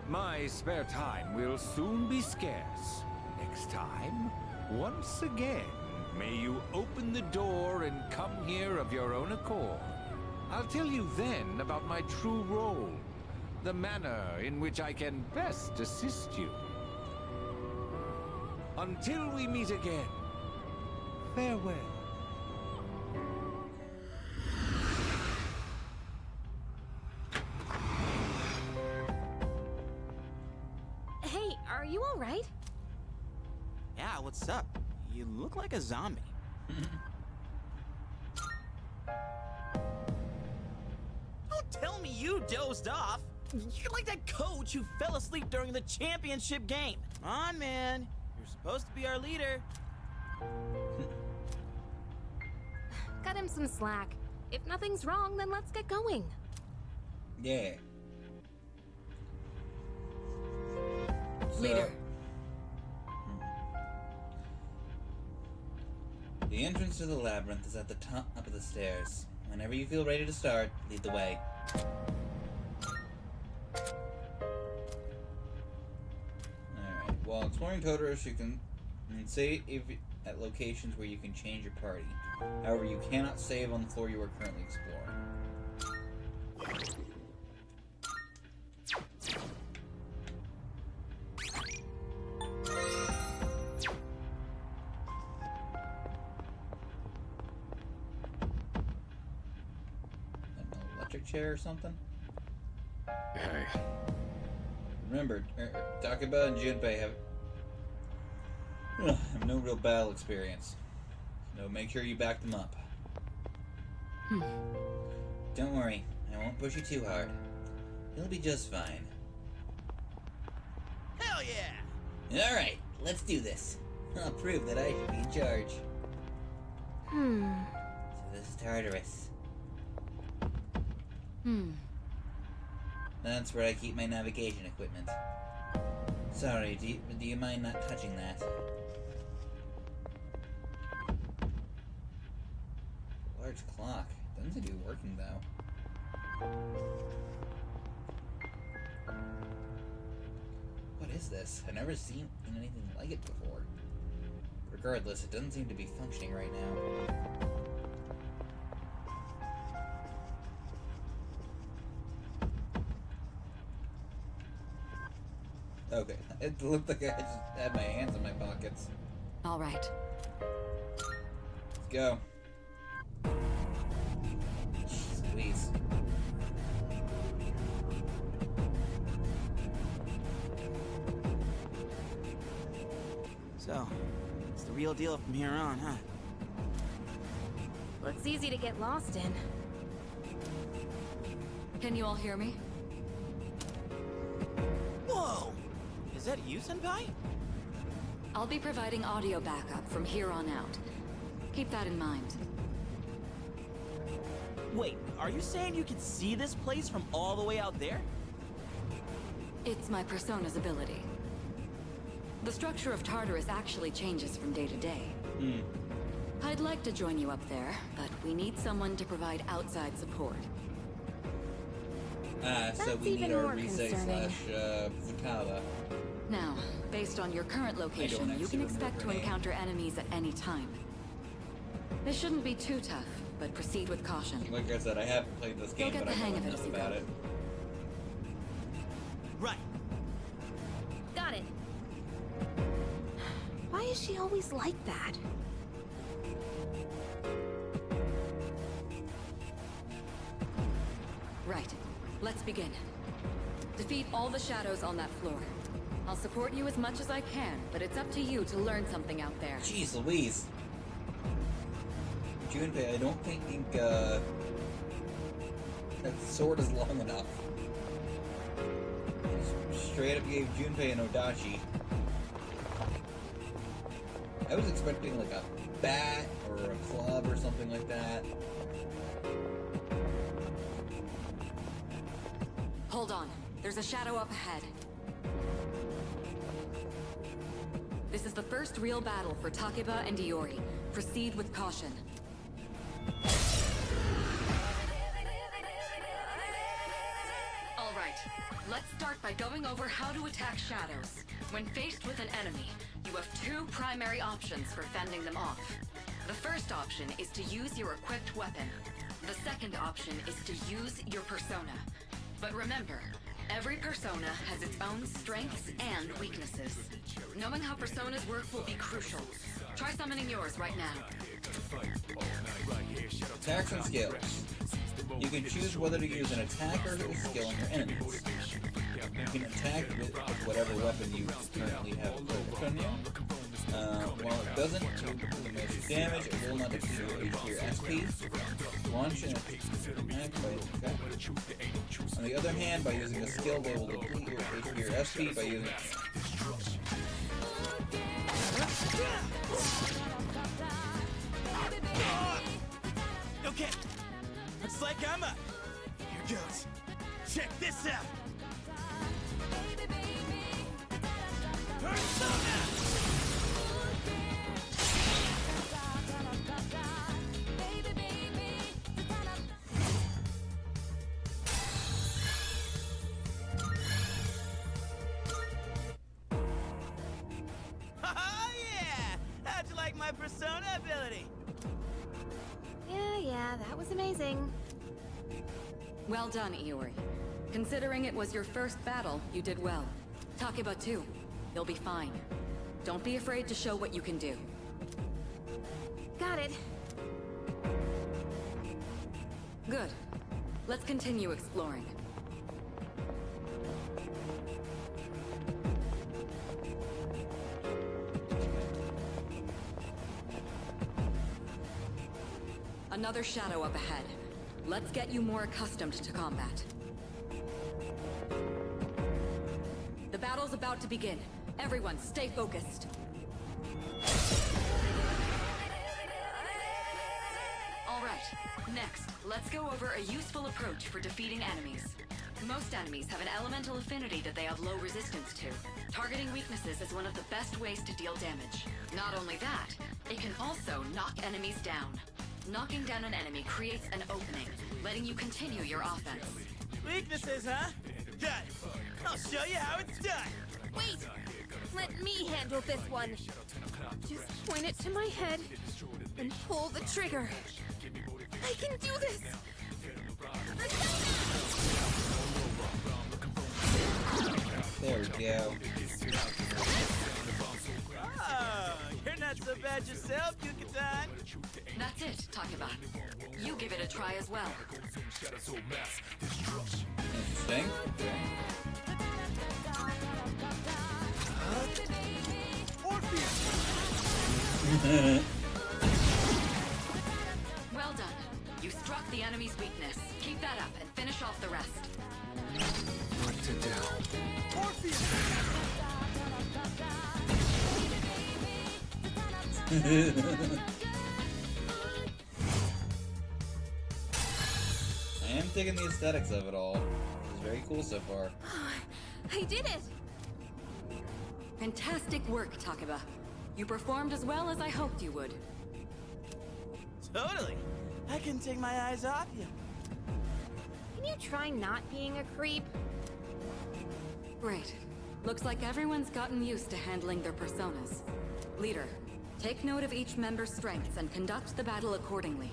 S20: my spare time will soon be scarce. Next time, once again, may you open the door and come here of your own accord. I'll tell you then about my true role, the manner in which I can best assist you. Until we meet again, farewell.
S2: Hey, are you all right?
S21: Yeah, what's up? You look like a zombie. Don't tell me you dozed off. You're like that coach who fell asleep during the championship game. Come on, man. You're supposed to be our leader.
S2: Cut him some slack. If nothing's wrong, then let's get going.
S1: Yeah.
S5: Leader.
S1: The entrance to the labyrinth is at the top of the stairs. Whenever you feel ready to start, lead the way. Alright, while exploring Totoros, you can save at locations where you can change your party. However, you cannot save on the floor you are currently exploring. Chair or something?
S4: Hey.
S1: Remember, Takeba and Junpei have no real battle experience. No, make sure you back them up.
S14: Don't worry, I won't push you too hard. You'll be just fine.
S21: Hell yeah!
S14: Alright, let's do this. I'll prove that I should be in charge. So this is Tartarus. That's where I keep my navigation equipment. Sorry, do you mind not touching that? Large clock. Doesn't seem to be working though. What is this? I've never seen anything like it before. Regardless, it doesn't seem to be functioning right now. Okay, it looked like I just had my hands in my pockets.
S5: All right.
S1: Let's go. Jeez Louise.
S21: So, it's the real deal from here on, huh?
S2: Well, it's easy to get lost in.
S5: Can you all hear me?
S21: Whoa! Is that you, Senpai?
S5: I'll be providing audio backup from here on out. Keep that in mind.
S21: Wait, are you saying you can see this place from all the way out there?
S5: It's my persona's ability. The structure of Tartarus actually changes from day to day. I'd like to join you up there, but we need someone to provide outside support.
S1: So we need our Rise / Futaba.
S5: Now, based on your current location, you can expect to encounter enemies at any time. This shouldn't be too tough, but proceed with caution.
S1: Like I said, I haven't played this game, but I know enough about it.
S21: Right.
S2: Got it. Why is she always like that?
S5: Right. Let's begin. Defeat all the shadows on that floor. I'll support you as much as I can, but it's up to you to learn something out there.
S1: Jeez Louise. Junpei, I don't think that sword is long enough. Just straight up gave Junpei an Odachi. I was expecting like a bat or a club or something like that.
S5: Hold on. There's a shadow up ahead. This is the first real battle for Takeba and Iori. Proceed with caution. All right. Let's start by going over how to attack shadows. When faced with an enemy, you have two primary options for fending them off. The first option is to use your equipped weapon. The second option is to use your persona. But remember, every persona has its own strengths and weaknesses. Knowing how personas work will be crucial. Try summoning yours right now.
S1: Attacks and skills. You can choose whether to use an attack or a skill on your enemies. You can attack with whatever weapon you currently have equipped on you. While it doesn't do the most damage, it will not exceed your HP or SP. Launch an attack by On the other hand, by using a skill, they will deplete your HP or SP by using
S21: Okay, looks like I'm up. Here goes. Check this out. Persona! Oh yeah! How'd you like my persona ability?
S2: Yeah, that was amazing.
S5: Well done, Iori. Considering it was your first battle, you did well. Takeba too. You'll be fine. Don't be afraid to show what you can do.
S2: Got it.
S5: Good. Let's continue exploring. another shadow up ahead. Let's get you more accustomed to combat. The battle's about to begin. Everyone, stay focused. All right, next, let's go over a useful approach for defeating enemies. Most enemies have an elemental affinity that they have low resistance to. Targeting weaknesses is one of the best ways to deal damage. Not only that, it can also knock enemies down. Knocking down an enemy creates an opening, letting you continue your offense.
S21: Weaknesses, huh? Done. I'll show you how it's done.
S2: Wait! Let me handle this one. Just point it to my head and pull the trigger. I can do this!
S1: There we go.
S21: Oh, you're not so bad yourself, Yucatan.
S5: That's it, Takeba. You give it a try as well.
S1: Interesting.
S5: Well done. You struck the enemy's weakness. Keep that up and finish off the rest.
S15: What to do?
S1: I am digging the aesthetics of it all. It's very cool so far.
S2: I did it!
S5: Fantastic work, Takeba. You performed as well as I hoped you would.
S21: Totally. I couldn't take my eyes off you.
S2: Can you try not being a creep?
S5: Great. Looks like everyone's gotten used to handling their personas. Leader, take note of each member's strengths and conduct the battle accordingly.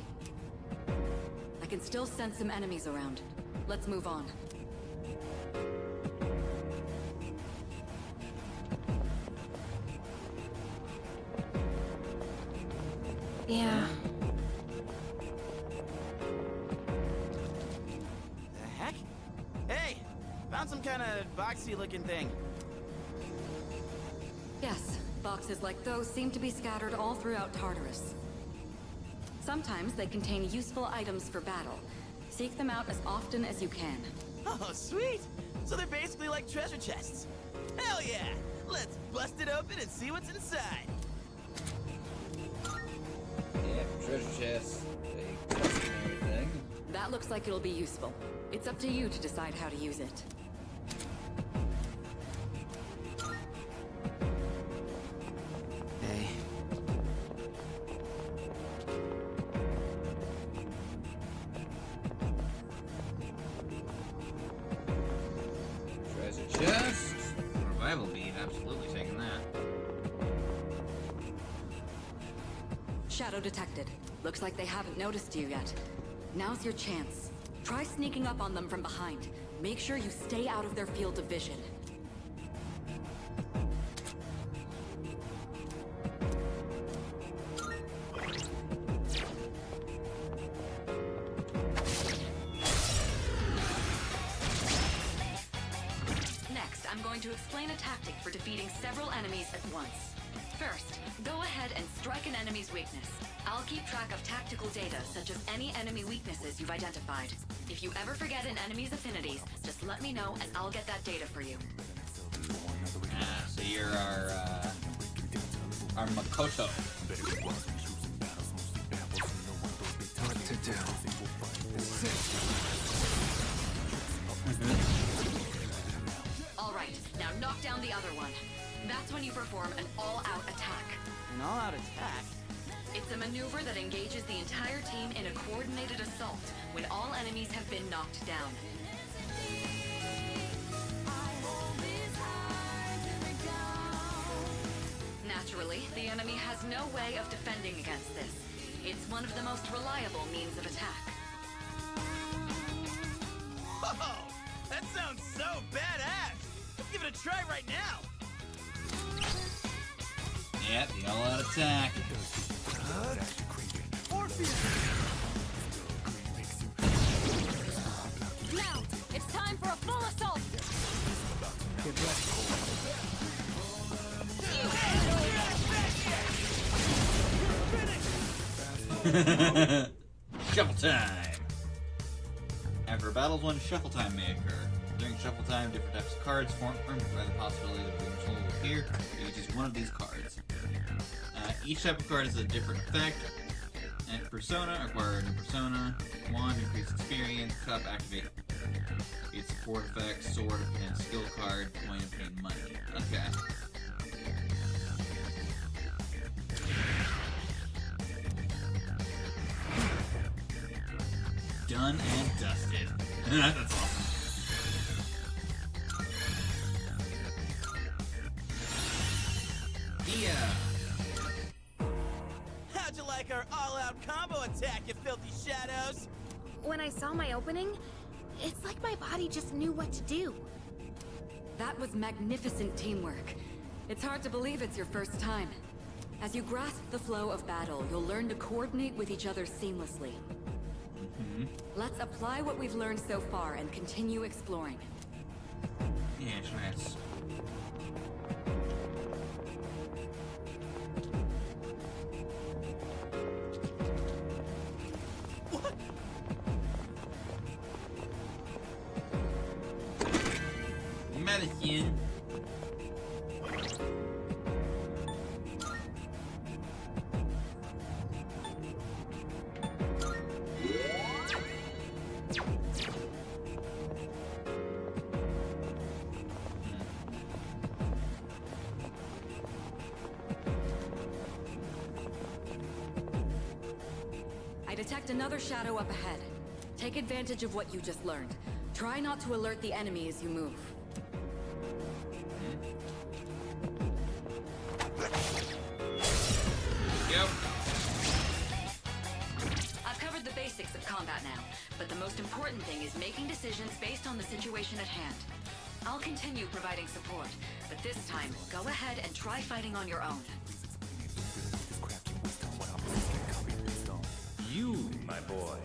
S5: I can still sense some enemies around. Let's move on.
S2: Yeah.
S21: The heck? Hey! Found some kind of boxy looking thing.
S5: Yes, boxes like those seem to be scattered all throughout Tartarus. Sometimes they contain useful items for battle. Seek them out as often as you can.
S21: Oh, sweet! So they're basically like treasure chests. Hell yeah! Let's bust it open and see what's inside.
S1: Yeah, treasure chest, big chest and everything.
S5: That looks like it'll be useful. It's up to you to decide how to use it.
S21: Hey.
S1: Treasure chest. Revival bead, absolutely taking that.
S5: Shadow detected. Looks like they haven't noticed you yet. Now's your chance. Try sneaking up on them from behind. Make sure you stay out of their field of vision. Next, I'm going to explain a tactic for defeating several enemies at once. First, go ahead and strike an enemy's weakness. I'll keep track of tactical data, such as any enemy weaknesses you've identified. If you ever forget an enemy's affinities, just let me know and I'll get that data for you.
S1: Ah, so you're our Makoto.
S15: What to do?
S5: Alright, now knock down the other one. That's when you perform an all-out attack.
S21: An all-out attack?
S5: It's a maneuver that engages the entire team in a coordinated assault when all enemies have been knocked down. Naturally, the enemy has no way of defending against this. It's one of the most reliable means of attack.
S21: Whoa! That sounds so badass! Let's give it a try right now!
S1: Yep, the all-out attack.
S2: Now, it's time for a full assault!
S1: Shuffle time! After a battle, one shuffle time may occur. During shuffle time, different types of cards formed by the possibility that being sold will appear. You can choose one of these cards. Each type of card has a different effect. And persona, acquire a new persona. Wand, increase experience. Cup, activate its support effect. Sword, and skill card. Coin, obtain money. Okay. Done and dusted. That's awesome. Yeah.
S21: How'd you like our all-out combo attack, you filthy shadows?
S2: When I saw my opening, it's like my body just knew what to do.
S5: That was magnificent teamwork. It's hard to believe it's your first time. As you grasp the flow of battle, you'll learn to coordinate with each other seamlessly. Let's apply what we've learned so far and continue exploring.
S1: Yes, let's.
S21: What?
S1: Medicine.
S5: I detect another shadow up ahead. Take advantage of what you just learned. Try not to alert the enemy as you move.
S1: Yep.
S5: I've covered the basics of combat now, but the most important thing is making decisions based on the situation at hand. I'll continue providing support, but this time, go ahead and try fighting on your own.
S20: You, my boy,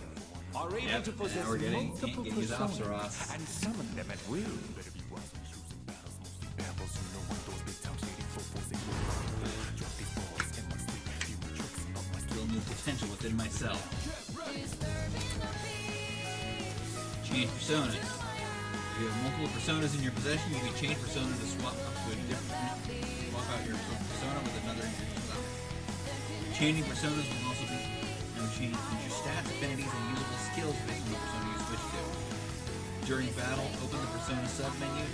S20: are able to possess multiple personas and summon them at will.
S1: Still new potential within myself. Change personas. If you have multiple personas in your possession, you can change persona to swap up to a different. Swap out your persona with another. Changing personas will also be change your stats, affinities, and usable skills based on the persona you switch to. During battle, open the persona sub-menu.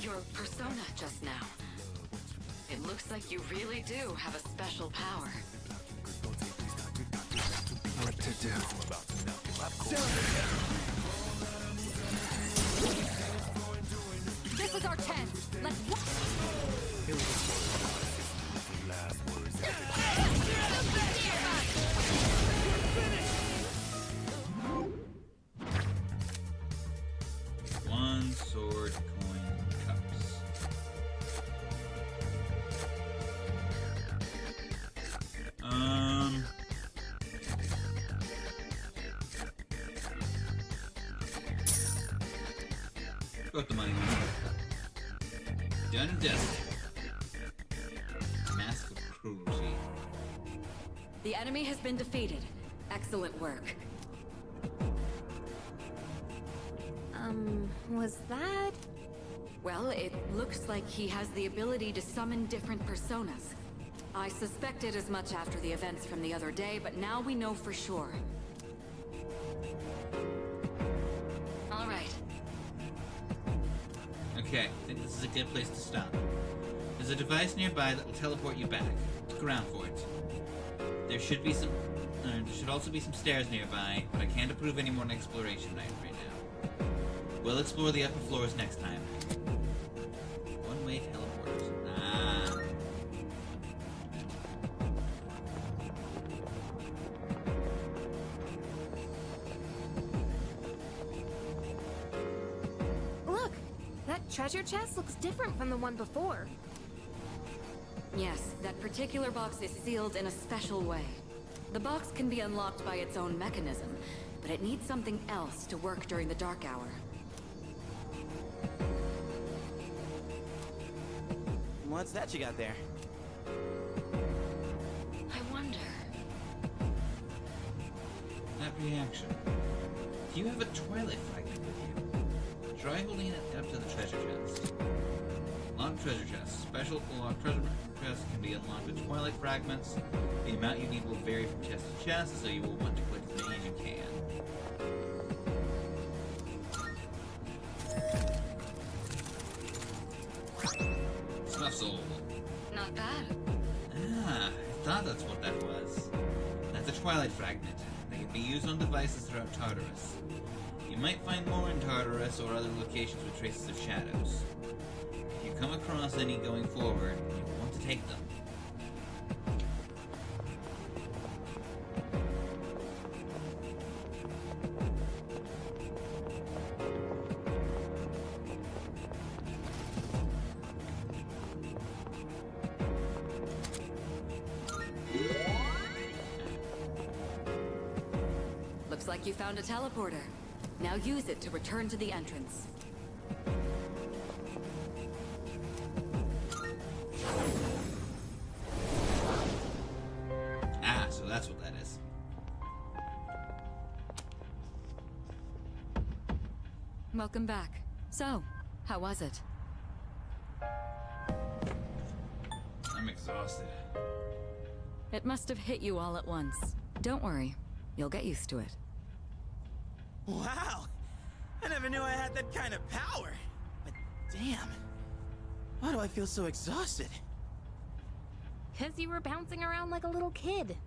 S5: Your persona just now. It looks like you really do have a special power.
S15: What to do?
S5: This is our chance. Let's walk.
S1: One sword, coin, cups. Got the money. Done and dusted. Mask of cruelty.
S5: The enemy has been defeated. Excellent work.
S2: Was that?
S5: Well, it looks like he has the ability to summon different personas. I suspected as much after the events from the other day, but now we know for sure. All right.
S1: Okay, I think this is a good place to stop. There's a device nearby that will teleport you back. Look around for it. There should be some. There should also be some stairs nearby, but I can't approve any more exploration right now. We'll explore the upper floors next time. One-way teleporters. Ah.
S2: Look, that treasure chest looks different from the one before.
S5: Yes, that particular box is sealed in a special way. The box can be unlocked by its own mechanism, but but it needs something else to work during the dark hour.
S21: What's that you got there?
S5: I wonder...
S1: That reaction. If you have a Twilight fragment with you, try holding it up to the treasure chest. Locked treasure chest. Special locked treasure chest can be unlocked with Twilight fragments. The amount you need will vary from chest to chest, so you will want to collect as many as you can. Snuff soul.
S5: Not bad.
S1: Ah, I thought that's what that was. That's a Twilight fragment. They can be used on devices throughout Tartarus. You might find more in Tartarus or other locations with traces of shadows. If you come across any going forward, you will want to take them.
S5: Looks like you found a teleporter. Now use it to return to the entrance.
S1: Ah, so that's what that is.
S5: Welcome back. So, how was it?
S1: I'm exhausted.
S5: It must have hit you all at once. Don't worry. You'll get used to it.
S21: Wow! I never knew I had that kind of power. But damn, why do I feel so exhausted?
S2: 'Cause you were bouncing around like a little kid.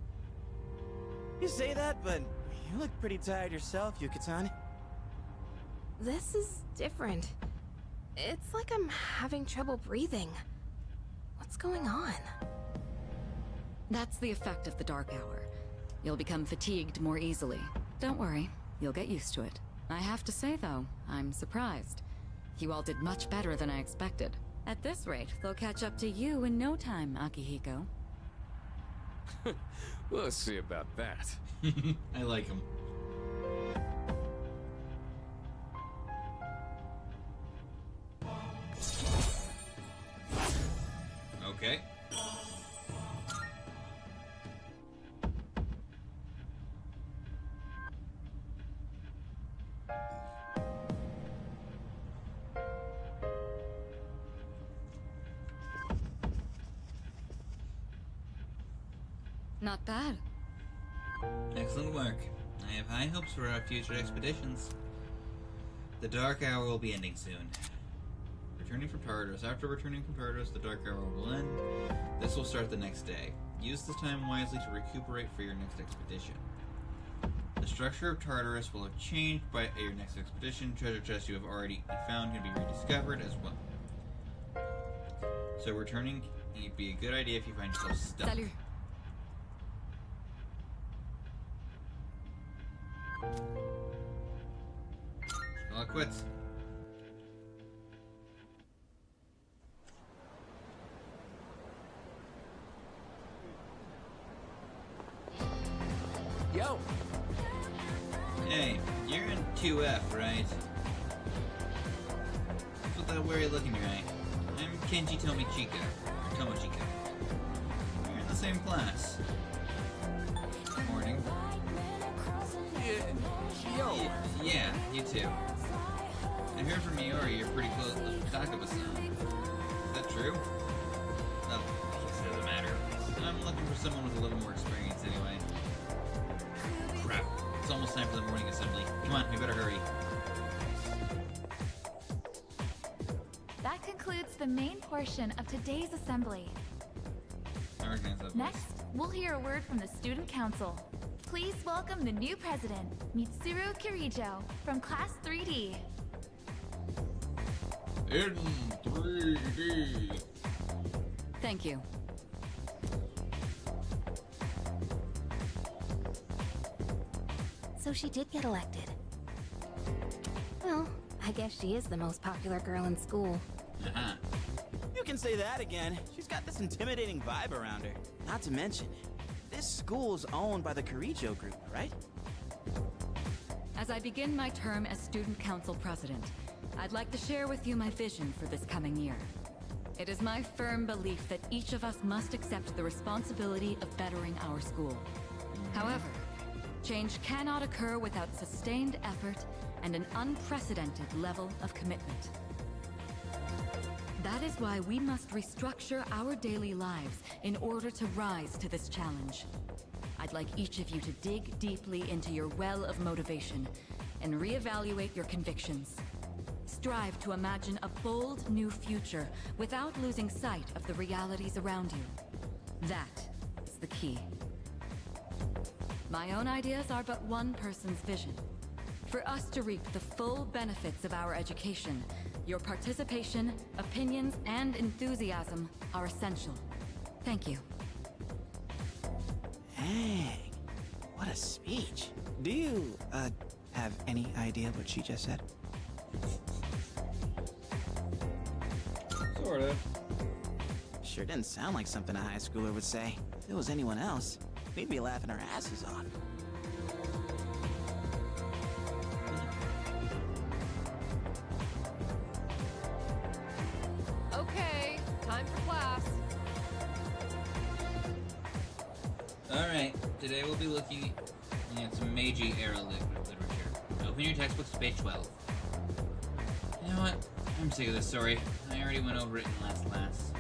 S21: You say that, but you look pretty tired yourself, Yuka-tan.
S2: This is different. It's like I'm having trouble breathing. What's going on?
S5: That's the effect of the dark hour. You'll become fatigued more easily. Don't worry, you'll get used to it. I have to say, though, I'm surprised. You all did much better than I expected. At this rate, they'll catch up to you in no time, Akihiko.
S4: We'll see about that.
S1: I like him. Okay.
S5: Not bad.
S1: Excellent work. I have high hopes for our future expeditions. The Dark Hour will be ending soon. Returning from Tartarus. After returning from Tartarus, the Dark Hour will end. This will start the next day. Use this time wisely to recuperate for your next expedition. The structure of Tartarus will have changed by your next expedition. Treasure chests you have already found can be rediscovered as well. So returning, it'd be a good idea if you find yourself stuck.
S5: Salut.
S1: Call it quits.
S4: Yo!
S1: Hey, you're in 2F, right? What's with that weary look in your eye? I'm Kenji Tomochika. Or Tomochika. We're in the same class. Morning.
S4: Yo!
S1: Yeah, you too. I heard from Iori you're pretty close with Takaba-san. Is that true? Oh, I guess it doesn't matter. I'm looking for someone with a little more experience anyway. Crap. It's almost time for the morning assembly. Come on, we better hurry.
S7: That concludes the main portion of today's assembly.
S1: I recognize that voice.
S7: Next, we'll hear a word from the Student Council. Please welcome the new president, Mitsuru Kirijo, from Class 3D.
S1: In 3D.
S5: Thank you.
S2: So she did get elected. Well, I guess she is the most popular girl in school.
S1: Uh-huh.
S21: You can say that again. She's got this intimidating vibe around her. Not to mention, this school's owned by the Kirijo group, right?
S5: As I begin my term as Student Council President, I'd like to share with you my vision for this coming year. It is my firm belief that each of us must accept the responsibility of bettering our school. However, change cannot occur without sustained effort and an unprecedented level of commitment. That is why we must restructure our daily lives in order to rise to this challenge. I'd like each of you to dig deeply into your well of motivation and reevaluate your convictions. Strive to imagine a bold new future without losing sight of the realities around you. That is the key. My own ideas are but one person's vision. For us to reap the full benefits of our education, your participation, opinions, and enthusiasm are essential. Thank you.
S21: Dang, what a speech. Do you, have any idea what she just said?
S1: Sort of.
S21: Sure didn't sound like something a high schooler would say. If it was anyone else, we'd be laughing our asses off.
S11: Okay, time for class.
S1: Alright, today we'll be looking at some Meiji era literature. Open your textbooks to page 12. You know what? I'm sick of this story. I already went over it in last class.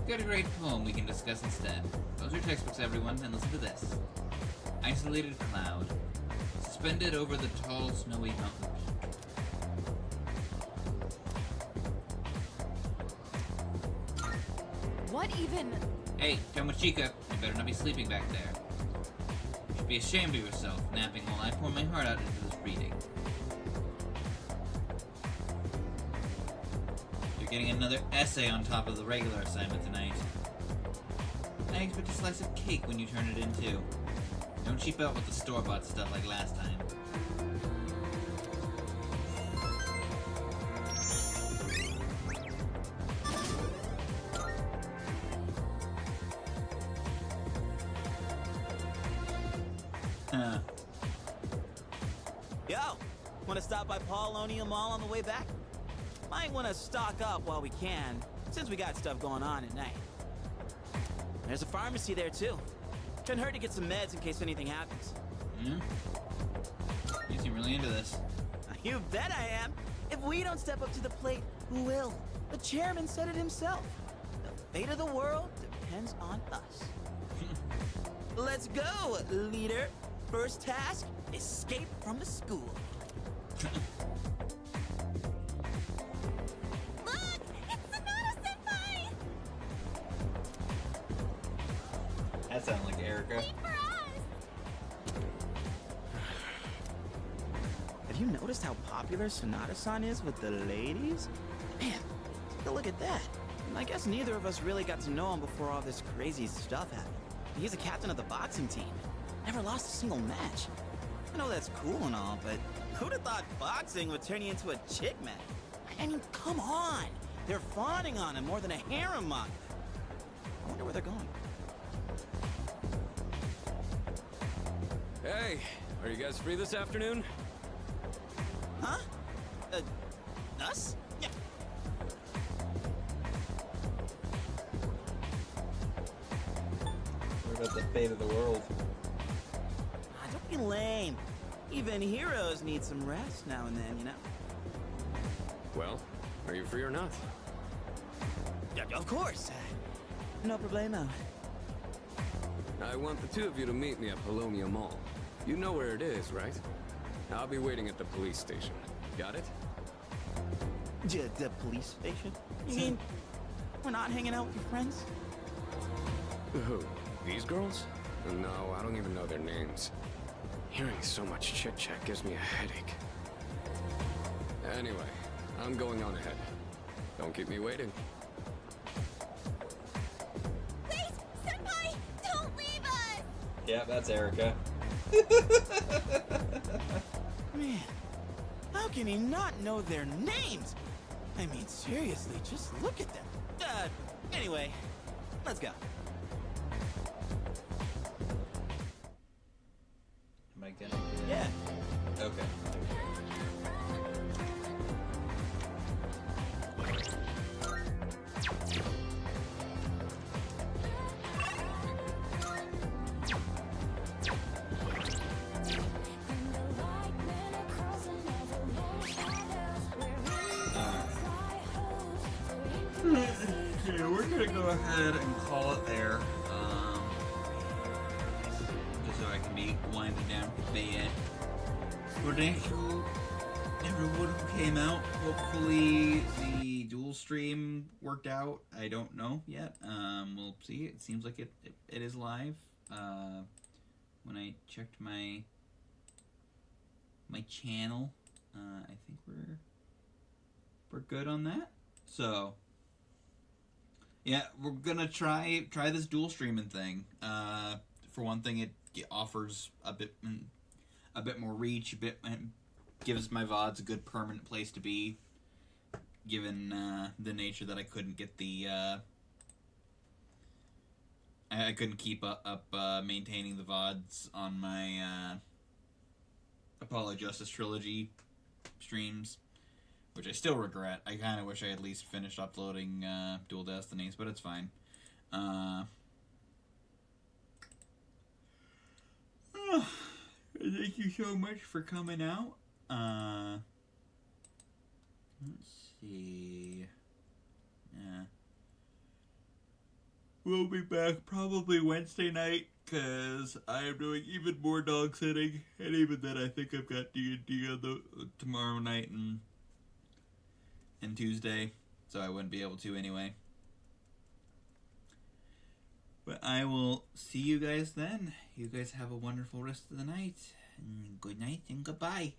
S1: Got a great poem we can discuss instead. Close your textbooks, everyone, and listen to this. Isolated cloud, suspended over the tall, snowy mountain peak.
S11: What even?
S1: Hey, Tomochika, you better not be sleeping back there. You should be ashamed of yourself, napping while I pour my heart out into this reading. You're getting another essay on top of the regular assignment tonight. I expect a slice of cake when you turn it in, too. Don't cheap out with the store-bought stuff like last time.
S21: Yo, wanna stop by Paulownia Mall on the way back? Might wanna stock up while we can, since we got stuff going on at night. There's a pharmacy there too. Couldn't hurt to get some meds in case anything happens.
S1: Hmm? You seem really into this.
S21: You bet I am! If we don't step up to the plate, who will? The chairman said it himself. The fate of the world depends on us. Let's go, leader. First task, escape from the school.
S7: Look! It's Sonata-senpai!
S1: That sounded like Erica.
S7: Wait for us!
S21: Have you noticed how popular Sonata-san is with the ladies? Man, take a look at that. I guess neither of us really got to know him before all this crazy stuff happened. He's a captain of the boxing team. Never lost a single match. I know that's cool and all, but who'd have thought boxing would turn you into a chick man? I mean, come on! They're fawning on him more than a harem manga. I wonder where they're going.
S4: Hey, are you guys free this afternoon?
S21: Huh? Us? Yeah.
S1: What about the fate of the world?
S21: Don't be lame. Even heroes need some rest now and then, you know?
S4: Well, are you free or not?
S21: Yeah, of course. No problemo.
S4: I want the two of you to meet me at Paulownia Mall. You know where it is, right? I'll be waiting at the police station. Got it?
S21: The police station? You mean we're not hanging out with your friends?
S4: Who? These girls? No, I don't even know their names. Hearing so much chit-chat gives me a headache. Anyway, I'm going on ahead. Don't keep me waiting.
S7: Wait! Senpai! Don't leave us!
S1: Yeah, that's Erica.
S21: Man, how can he not know their names? I mean, seriously, just look at them. Anyway, let's go.
S1: Am I getting?
S21: Yeah.
S1: gonna go ahead and call it there. Just so I can be winding down for bed. But thank you, everyone who came out. Hopefully the dual stream worked out. I don't know yet. We'll see. It seems like it is live. When I checked my channel, I think we're good on that. So yeah, we're gonna try this dual streaming thing. For one thing, it offers a bit more reach, gives my VODs a good permanent place to be, given the nature that I couldn't get the I couldn't keep up maintaining the VODs on my Apollo Justice Trilogy streams, which I still regret. I kind of wish I at least finished uploading Dual Destinies, but it's fine. Thank you so much for coming out. Let's see. Yeah. We'll be back probably Wednesday night, because I am doing even more dog sitting, and even then I think I've got D&D on tomorrow night and Tuesday, so I wouldn't be able to anyway. But I will see you guys then. You guys have a wonderful rest of the night. And good night and goodbye.